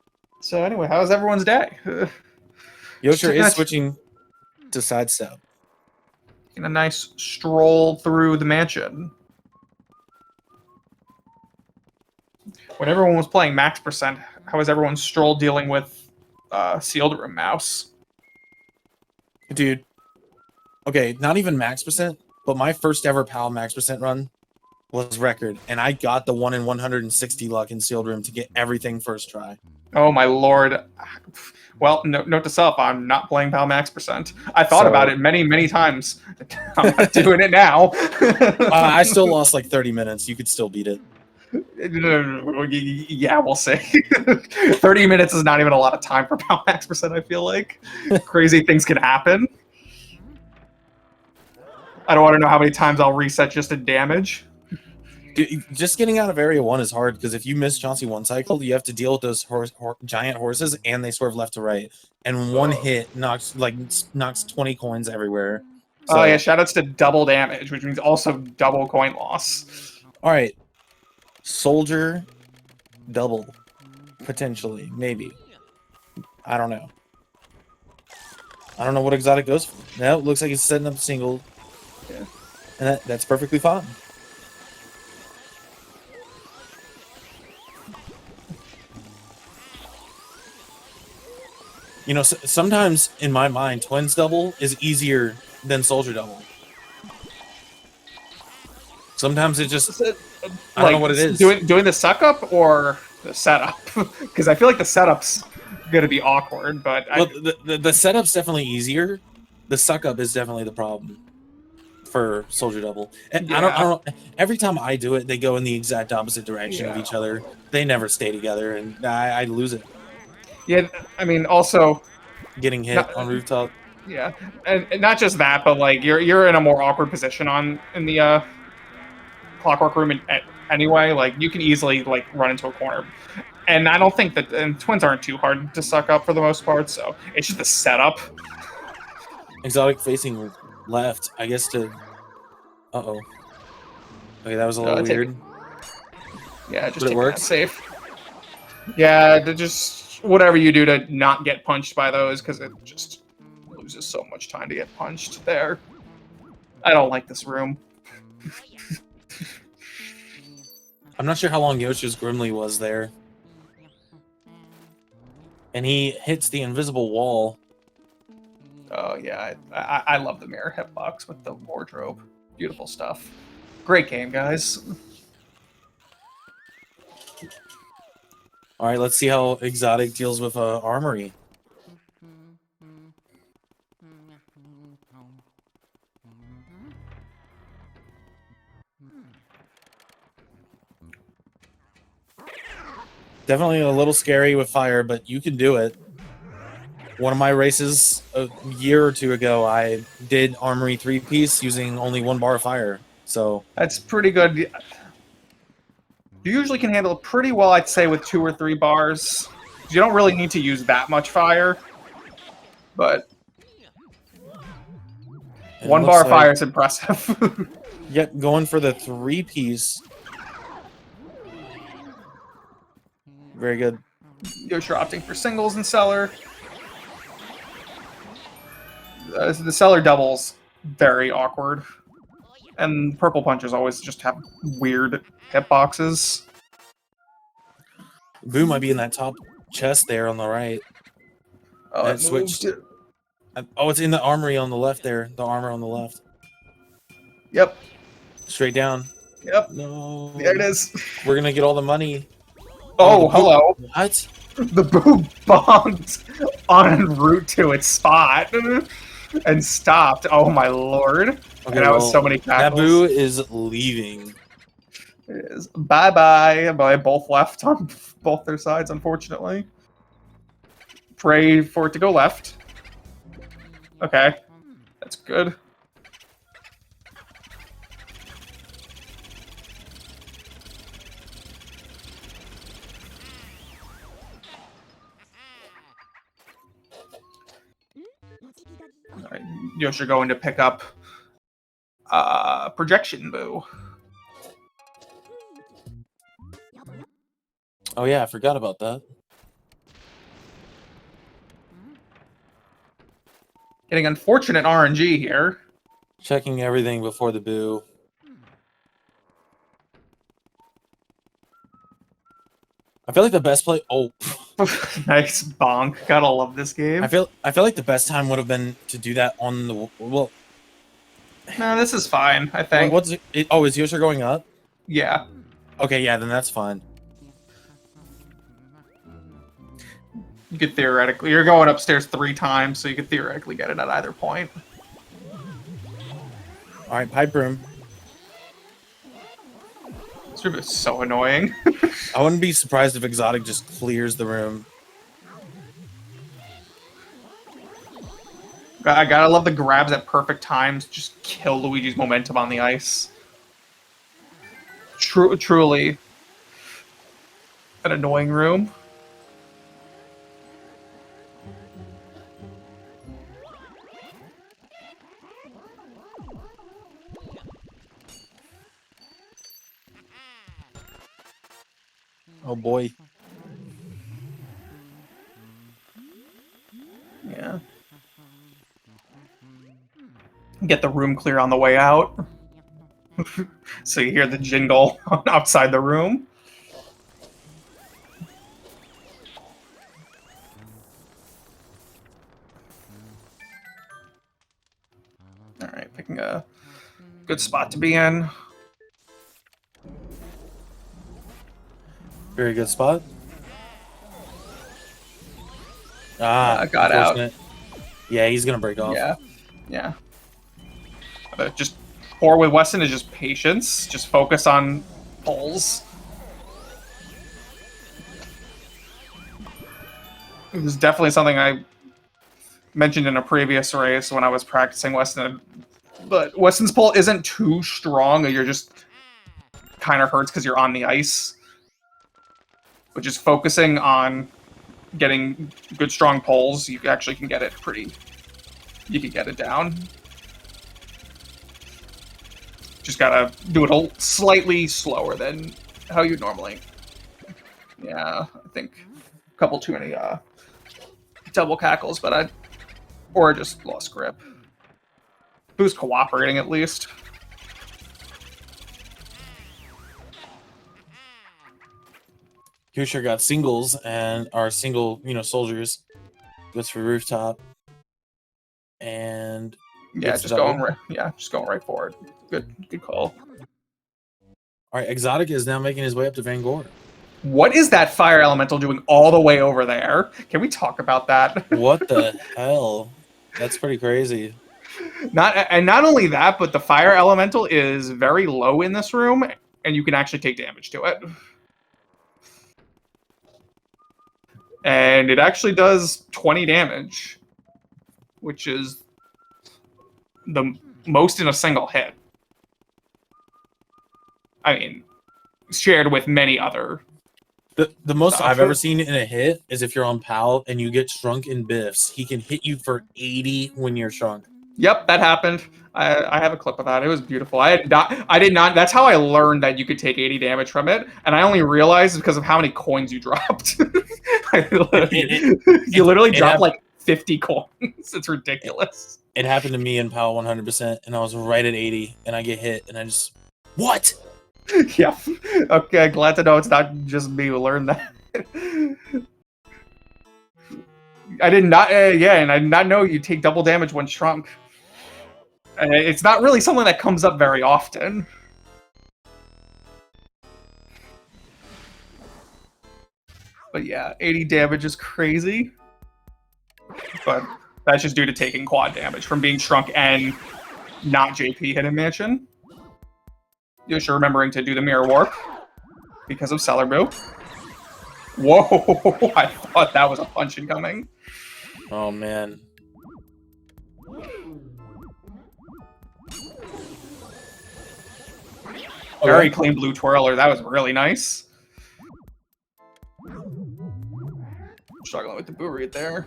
So anyway, how's everyone's day? Yosher is switching to sidestep. A nice stroll through the mansion. When everyone was playing max percent, how was everyone's stroll dealing with sealed room mouse? Dude, okay, not even max percent, but my first ever PAL max percent run was record, and I got the 1 in 160 luck in sealed room to get everything first try. Oh my lord. Well, note to self, I'm not playing PAL max percent. I thought about it many times. I'm not doing it now. I still lost like 30 minutes. You could still beat it. Yeah, we'll see. 30 minutes is not even a lot of time for PAL max percent, I feel like. Crazy things can happen. I don't want to know how many times I'll reset just in damage. Dude, just getting out of area 1 is hard, because if you miss Chauncey 1 cycle, you have to deal with those giant horses, and they swerve left to right. And one hit knocks 20 coins everywhere. So, oh yeah, shoutouts to double damage, which means also double coin loss. All right. Soldier double, potentially, maybe. I don't know. I don't know what Exotic goes for. No, looks like he's setting up a single. Yeah. And that's perfectly fine. You know, sometimes in my mind, Twins double is easier than Soldier double. Sometimes it just... I don't know what it is. Doing the suck up or the setup? Because I feel like the setup's going to be awkward, but... Well, the setup's definitely easier. The suck up is definitely the problem for Soldier double. And yeah. I don't every time I do it, they go in the exact opposite direction of each other. They never stay together, and I lose it. Yeah, I mean, also... Getting hit on rooftop. Yeah, and not just that, but, like, you're in a more awkward position in the... Clockwork room anyway, like you can easily like run into a corner, and I don't think that Twins aren't too hard to suck up for the most part, so it's just the setup. Exotic facing left, I guess to. Okay, that was a little weird. Yeah, just take that safe. Yeah, just whatever you do to not get punched by those, because it just loses so much time to get punched there. I don't like this room. I'm not sure how long Yosher's Grimly was there. And he hits the invisible wall. Oh, yeah. I love the mirror hitbox with the wardrobe. Beautiful stuff. Great game, guys. All right, let's see how Exotic deals with Armory. Definitely a little scary with fire, but you can do it. One of my races a year or two ago, I did Armory 3-piece using only 1 bar of fire. So that's pretty good. You usually can handle it pretty well, I'd say, with 2 or 3 bars. You don't really need to use that much fire, but 1 bar of fire is impressive. Yep, going for the 3-piece. Very good. Yosher opting for singles in cellar. The seller doubles very awkward, and purple punchers always just have weird hitboxes. Boo might be in that top chest there on the right. Oh, that switched. Oh, it's in the armory on the left there. The armor on the left. Yep. Straight down. Yep. No. There it is. We're gonna get all the money. Oh, hello. What? The boo bombed en route to its spot and stopped. Oh my lord. Okay, and that was so many cackles. That boo is leaving. It is. Bye-bye. Bye. Both left on both their sides, unfortunately. Pray for it to go left. Okay. That's good. Alright, Yosher going to pick up projection boo. Oh yeah, I forgot about that. Getting unfortunate RNG here. Checking everything before the boo. I feel like the best play. Oh, nice bonk! Gotta love this game. I feel like the best time would have been to do that on the well. No, this is fine. I think. What's it? Oh, is Yosher going up? Yeah. Okay, yeah, then that's fine. You could theoretically, you're going upstairs 3 times, so you could theoretically get it at either point. All right, pipe room. This room is so annoying. I wouldn't be surprised if Exotic just clears the room. I gotta love the grabs at perfect times. Just kill Luigi's momentum on the ice. Truly an annoying room. Oh boy. Yeah. Get the room clear on the way out. So you hear the jingle outside the room. Alright, picking a good spot to be in. Very good spot. Ah, got out. Yeah, he's gonna break off. Yeah, yeah. Just pour with Weston is just patience. Just focus on pulls. It was definitely something I mentioned in a previous race when I was practicing Weston. But Weston's pull isn't too strong. You're just kind of hurts because you're on the ice. But just focusing on getting good, strong pulls, you actually can get it pretty... You can get it down. Just gotta do it a slightly slower than how you normally... Yeah, I think a couple too many double cackles, but I... Or just lost grip. Who's cooperating, at least? Yosher got singles and our single, soldiers. Goes for rooftop. And yeah, just going right for it. Good call. All right, Exotic is now making his way up to Van Gore. What is that fire elemental doing all the way over there? Can we talk about that? What the hell? That's pretty crazy. Not only that, but the fire elemental is very low in this room, and you can actually take damage to it. And it actually does 20 damage, which is the most in a single hit. I mean, shared with many other. The most I've ever seen in a hit is if you're on PAL and you get shrunk in biffs. He can hit you for 80 when you're shrunk. Yep, that happened. I have a clip of that. It was beautiful. I did not. That's how I learned that you could take 80 damage from it, and I only realized because of how many coins you dropped. You literally dropped like 50 coins. It's ridiculous. It happened to me in PAL 100%, and I was right at 80, and I get hit, and I just... What? Yeah. Okay, glad to know it's not just me who learned that. I did not, yeah, and I did not know you take double damage when shrunk. And it's not really something that comes up very often. But yeah, 80 damage is crazy. But that's just due to taking quad damage from being shrunk and not JP Hidden Mansion. Yosher remembering to do the mirror warp because of Cellar Boo. Whoa, I thought that was a punch incoming. Oh, man. Very clean blue twirler. That was really nice. Struggling with the boo read there.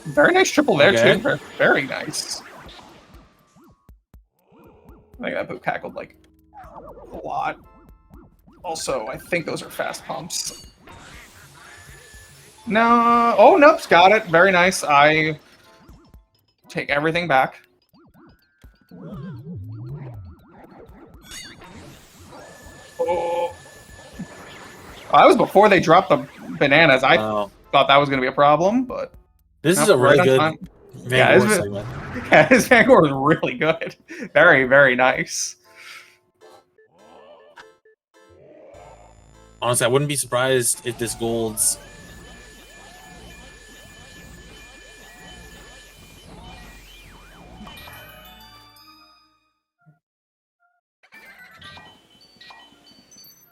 Very nice triple there, too. Very, very nice. I think that boo cackled, like, a lot. Also, I think those are fast pumps. No. Oh, nope. Got it. Very nice. I take everything back. Oh. That was before they dropped the bananas. I thought that was going to be a problem, but... This is a really good Vanguard segment. Yeah, his Vanguard was really good. Very, very nice. Honestly, I wouldn't be surprised if this gold's...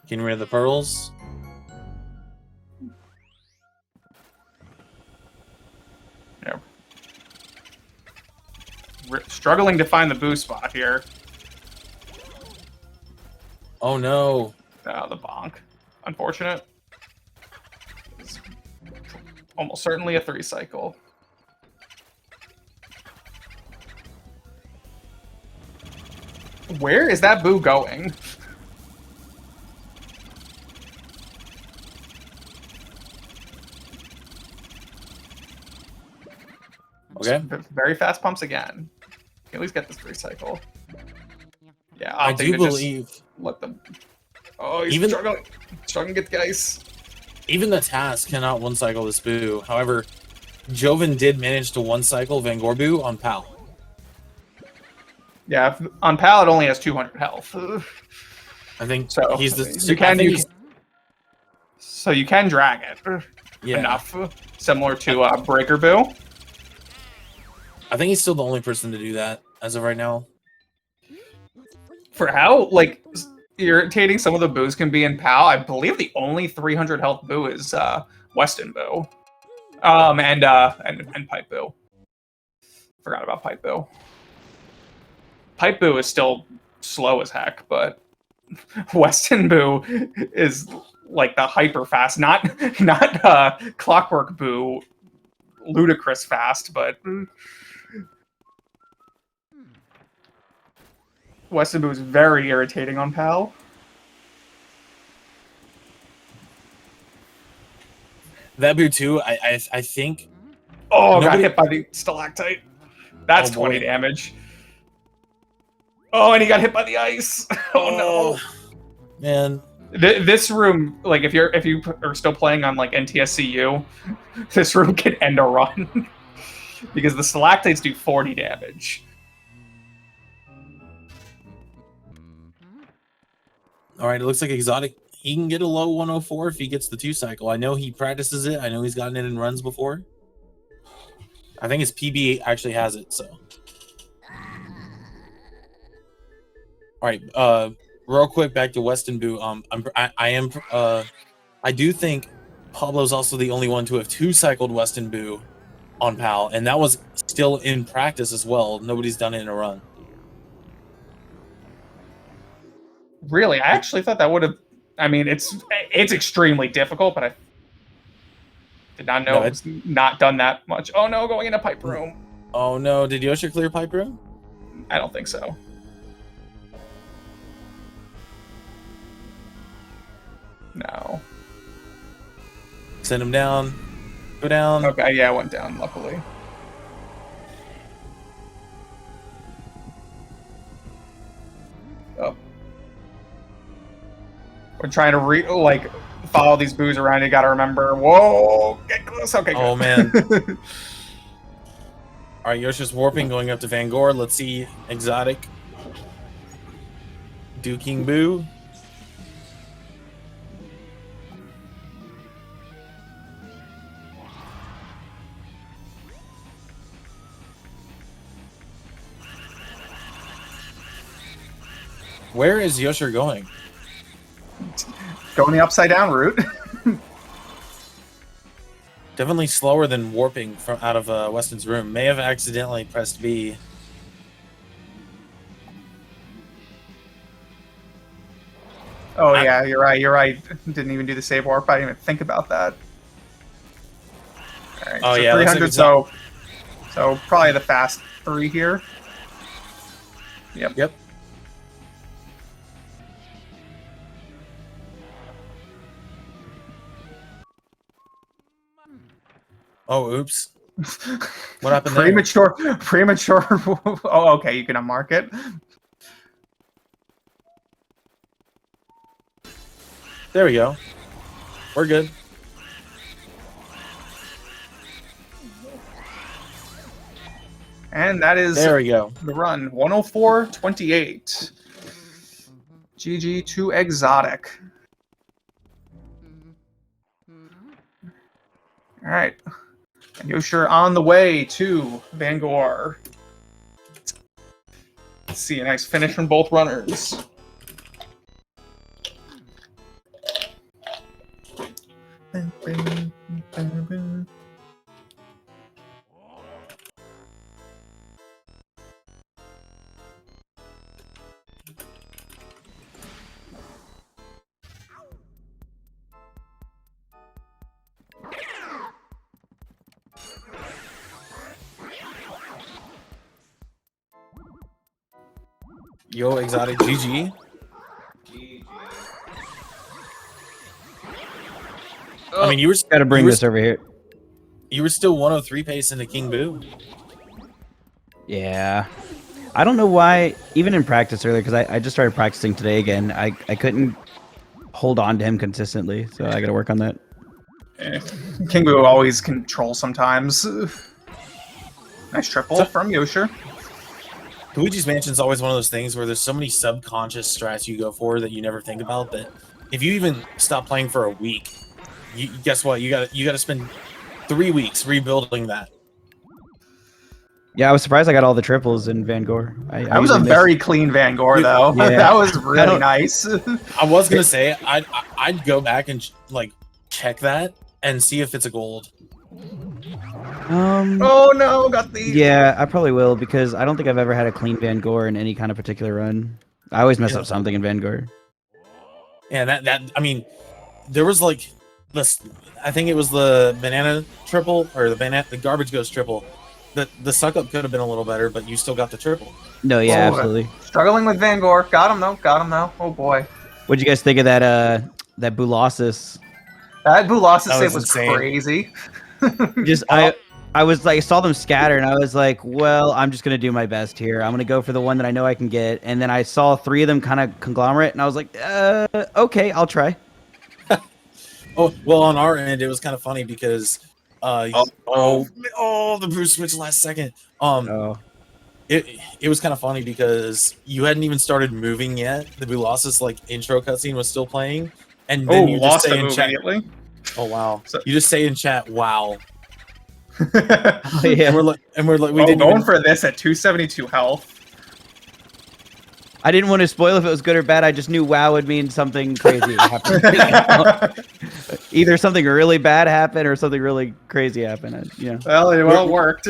Getting rid of the pearls. Yeah. We're struggling to find the boo spot here. Oh no. The bonk. Unfortunate. It's almost certainly a 3 cycle. Where is that boo going? Okay. Very fast pumps again. Can at least get this 3 cycle. Yeah, I do believe. Let them. Oh, he's struggling to get the ice. Even the task cannot 1-cycle this boo. However, Joven did manage to 1-cycle Vangorbu on PAL. Yeah, on PAL it only has 200 health. I think so. He's the. So you can drag it. Yeah. Enough. Similar to Breaker Boo. I think he's still the only person to do that as of right now. For how irritating some of the boos can be in PAL, I believe the only 300 health boo is Weston Boo, and Pipe Boo. Forgot about Pipe Boo. Pipe Boo is still slow as heck, but Weston Boo is like the hyper fast, not Clockwork Boo, ludicrous fast, but. Weston Boo is very irritating on PAL. That boo too, I think. Oh, got hit by the stalactite. That's 20 damage. Oh, and he got hit by the ice. Oh no, man. This room, like if you are still playing on like NTSCU, this room can end a run because the stalactites do 40 damage. All right, it looks like Exotic, he can get a low 104 if he gets the 2-cycle. I know he practices it. I know he's gotten it in runs before. I think his PB actually has it, so. All right, real quick back to Weston Boo. I do think Pablo's also the only one to have 2-cycled Weston Boo on PAL, and that was still in practice as well. Nobody's done it in a run. Really, I actually thought that would have. I mean, it's extremely difficult, but I did not know it's not done that much. Oh no, going into pipe room. Oh no, did Yosher clear pipe room? I don't think so. No. Send him down. Go down. Okay, yeah, I went down, luckily. Oh. We're trying to follow these boos around. You gotta remember. Whoa, get close. Okay, Oh, good. man. All right, Yosher's warping, going up to Van Gore. Let's see Exotic do King Boo. Where is Yosher going? Going the upside down route. Definitely slower than warping from out of Weston's room. May have accidentally pressed B. Oh yeah, you're right. You're right. Didn't even do the save warp. I didn't even think about that. All right. Oh so yeah, 300. So probably the fast 3 here. Yep. Yep. Oh, oops. What happened there? Premature. Oh, okay. You can unmark it. There we go. We're good. And that is There we go. the run. 104.28. GG to Exotic. All right. And Yosher on the way to Van Gore. Let's see a nice finish from both runners. Yo, Exotic GG. I mean, you were Gotta bring this over here. You were still 103 pace into King Boo. Yeah. I don't know why, even in practice earlier, because I just started practicing today again, I couldn't hold on to him consistently, so I gotta work on that. King Boo always controls sometimes. Nice triple from Yosher. Luigi's Mansion is always one of those things where there's so many subconscious strats you go for that you never think about. That if you even stop playing for a week, guess what? You gotta spend 3 weeks rebuilding that. Yeah, I was surprised I got all the triples in Van Gore. That was a very clean Van Gore, though. Yeah. That was really nice. I was gonna say I'd go back and like check that and see if it's a gold. Oh no, got the. Yeah, I probably will, because I don't think I've ever had a clean Van Gore in any kind of particular run. I always mess up something in Van Gore. Yeah, that I mean, there was like this. I think it was the banana triple or the garbage ghost triple. The suck up could have been a little better, but you still got the triple. No, yeah, absolutely. Struggling with Van Gore. Got him though. Oh boy. What'd you guys think of that Bulossus? That Bulossus save was insane. Crazy. Just I was like, saw them scatter, and I was like, well, I'm just gonna do my best here. I'm gonna go for the one that I know I can get. And then I saw 3 of them kind of conglomerate, and I was like, okay, I'll try. Oh well, on our end, it was kind of funny because the boost switch last second. It was kind of funny because you hadn't even started moving yet. The Bulossus like intro cutscene was still playing, and then you just say in chat. Oh wow! So, you just say in chat, "Wow." Oh, yeah. and we're like, we didn't going for this at 272 health. I didn't want to spoil if it was good or bad. I just knew WoW would mean something crazy happened. Either something really bad happened or something really crazy happened. Well, it worked.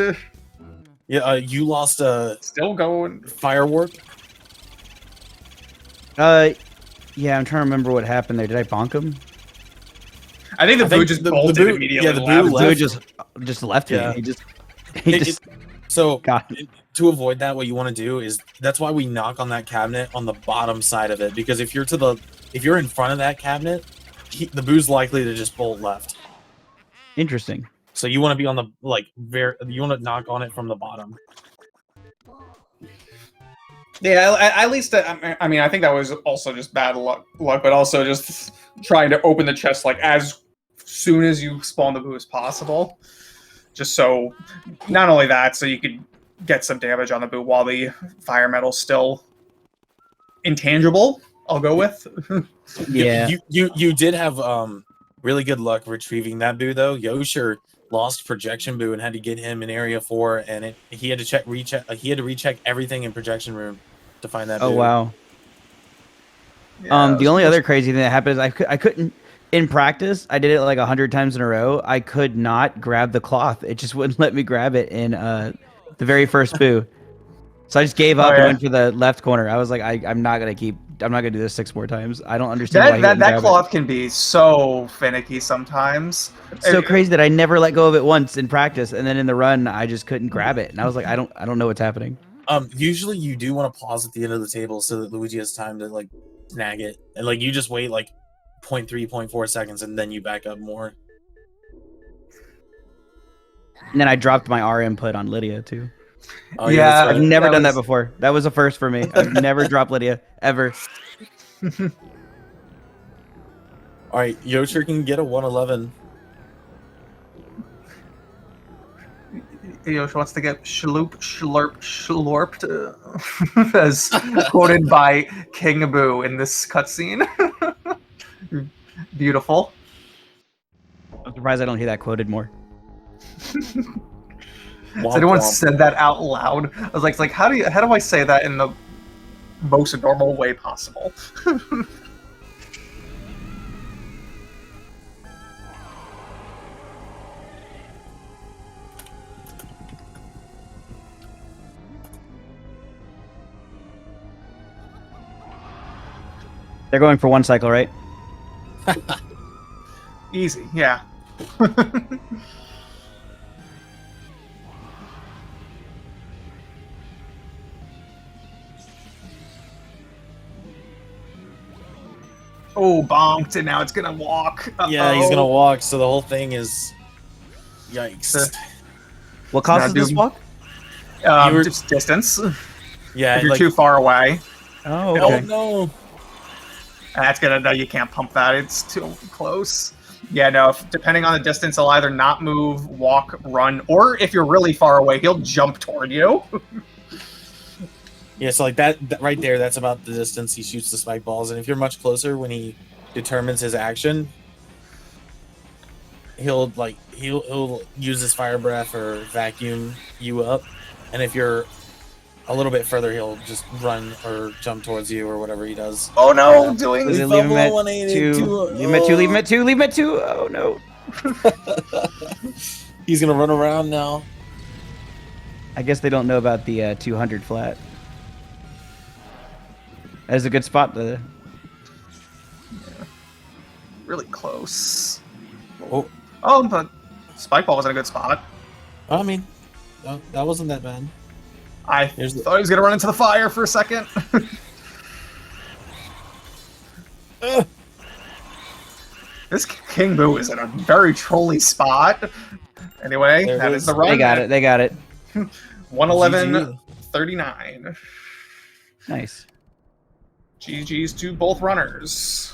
Yeah, you lost still going fire warp. Yeah, I'm trying to remember what happened there. Did I bonk him? I think the Boo just bolted immediately. Yeah, the Boo just left me. Yeah. He just so to avoid that, what you want to do is that's why we knock on that cabinet on the bottom side of it, because if you're in front of that cabinet, the Boo's likely to just bolt left. Interesting. So you want to be on the you want to knock on it from the bottom. Yeah, at least I mean I think that was also just bad luck, but also just trying to open the chest like as soon as you spawn the boo as possible, just so not only that, so you could get some damage on the boo while the fire metal's still intangible. I'll go with. Yeah. You did have really good luck retrieving that boo though. Yosher lost projection boo and had to get him in area 4, and he had to recheck everything in projection room to find that boo. Oh wow. Yeah, The only other crazy thing that happened is I couldn't in practice. I did it like 100 times in a row. I could not grab the cloth. It just wouldn't let me grab it in the very first boo. So I just gave up and went for the left corner. I was like, I'm not gonna do this 6 more times. I don't understand why that cloth can be so finicky sometimes. It's so crazy that I never let go of it once in practice, and then in the run I just couldn't grab it, and I was like, I don't know what's happening. Usually you do want to pause at the end of the table so that Luigi has time to like snag it, and like you just wait like 0.3, 0.4 seconds, and then you back up more. And then I dropped my R input on Lydia too. Oh, yeah, right. I've never done that before. That was a first for me. I've never dropped Lydia ever. All right, Yosher can get a 111. Yosher wants to get slurped, as quoted by King Boo in this cutscene. Beautiful. I'm surprised I don't hear that quoted more. Has anyone said that out loud? I was like, how do I say that in the most normal way possible? They're going for 1 cycle, right? Easy, yeah. Oh, bonked, and now it's gonna walk. Yeah, he's gonna walk, so the whole thing is... Yikes. What causes this walk? Just distance. Yeah, if you're too far away. Oh, okay. Oh, no. That's gonna no, you can't pump that. It's too close. Yeah, no. Depending on the distance, he'll either not move, walk, run, or if you're really far away, he'll jump toward you. Yeah, so like that right there, that's about the distance he shoots the spike balls. And if you're much closer when he determines his action, he'll use his fire breath or vacuum you up. And if you're a little bit further, he'll just run or jump towards you or whatever he does. Oh no, doing leave him at 2. Leave him at 2, leave him at 2, leave him at 2. Oh no. He's gonna run around now. I guess they don't know about the 200 flat. That is a good spot to... Yeah. Really close. Oh, But spike ball was in a good spot. I mean, that wasn't that bad. I thought he was gonna run into the fire for a second. This King Boo is in a very trolly spot. Anyway, that is the run. They got it. They got it. 111.39. Nice. GG's to both runners.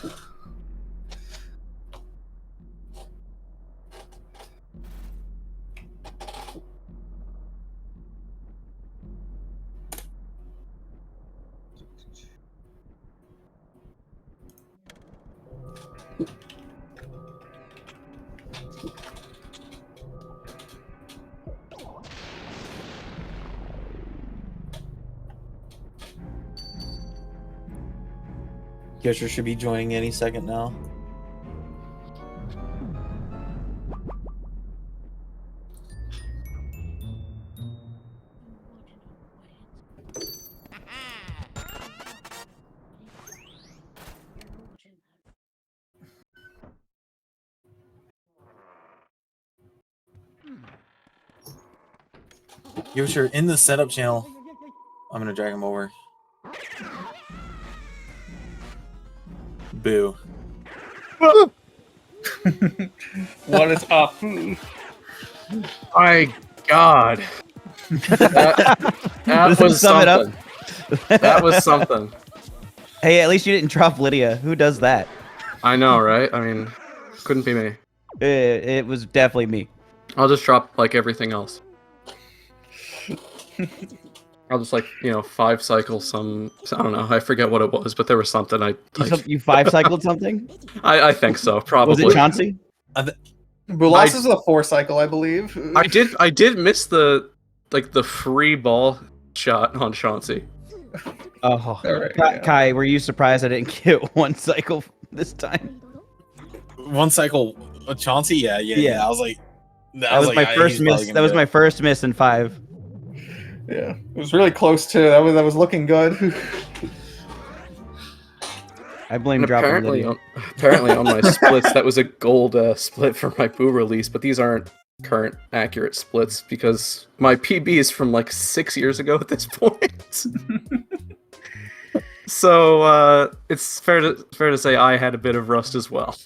Yosher should be joining any second now. Yosher, in the setup channel, I'm gonna drag him over. Boo. What is up? My God. That was Sum it up. something. That was something. Hey, at least you didn't drop Lydia. Who does that? I know, right? I mean, couldn't be me. It was definitely me. I'll just drop like everything else. I'll just like 5 cycles some. I don't know. I forget what it was, but there was something I. You 5 cycled something? I think so. Probably. Was it Chauncey? Bulas is a 4 cycle, I believe. I did miss the free ball shot on Chauncey. Oh, Right, Kai, were you surprised I didn't get 1 cycle this time? 1 cycle, Chauncey. Yeah. I was like, That was my first miss. That was my first miss in 5. Yeah, it was really close too. That was looking good. I blame dropping Lydia. Apparently on my splits, that was a gold split for my Boo release, but these aren't current accurate splits because my PB is from like 6 years ago at this point. So it's fair to say I had a bit of rust as well.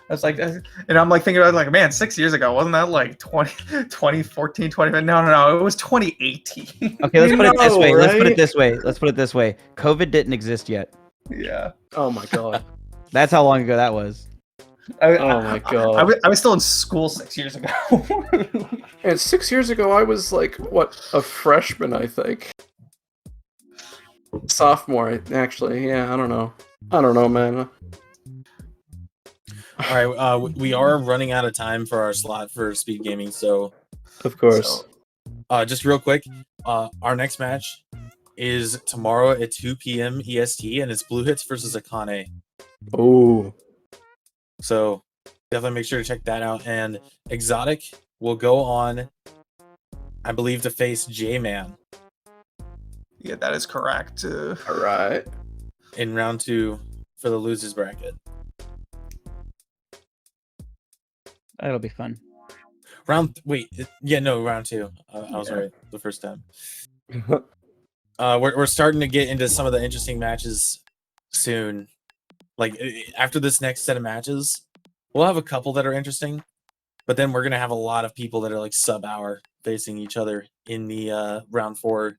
I was like, and I'm like thinking about like, man, 6 years ago, wasn't that like 2014, 20? No, it was 2018. Okay, let's put it this way. Right? Let's put it this way. COVID didn't exist yet. Yeah. Oh my God. That's how long ago that was. Oh my God. I was still in school 6 years ago. And 6 years ago, I was like, what, a freshman, I think. Sophomore, actually. Yeah, I don't know, man. All right, we are running out of time for our slot for speed gaming, so Of course. just real quick, our next match is tomorrow at 2 p.m. EST, and it's Blue Hits versus Akane. Oh. So definitely make sure to check that out. And Exotic will go on, I believe, to face J-Man. Yeah, that is correct. All right. In round 2 for the losers bracket. That'll be fun. Round 2. I was right the first time. We're starting to get into some of the interesting matches soon. Like after this next set of matches, we'll have a couple that are interesting, but then we're gonna have a lot of people that are like sub-hour facing each other in the round 4.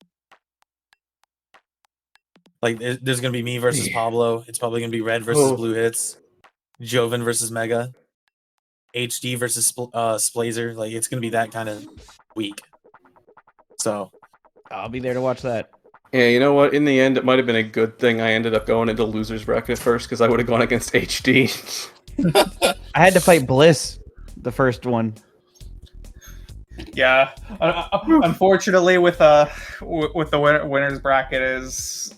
Like there's gonna be me versus Pablo. It's probably gonna be Red versus Blue Hits, Joven versus Mega, HD versus Splazer. Like it's gonna be that kind of week. So I'll be there to watch that. Yeah, you know what? In the end, it might have been a good thing I ended up going into losers bracket first because I would have gone against HD. I had to fight Bliss, the first one. Yeah, unfortunately, with the winners bracket is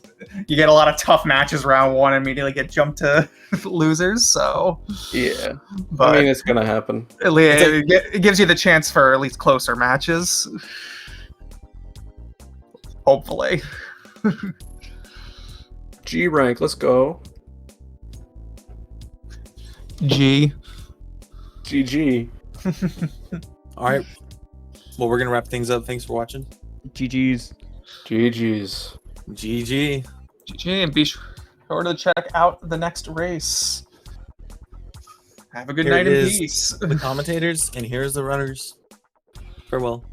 you get a lot of tough matches round 1 and immediately get jumped to losers. So Yeah, but I mean it's gonna happen. It gives you the chance for at least closer matches. Hopefully. G rank, let's go. GG. all right. Well, we're gonna wrap things up. Thanks for watching. GG's. GG's. GG. And be sure to check out the next race. Have a good Here night it in is, peace. The commentators, and here's the runners. Farewell.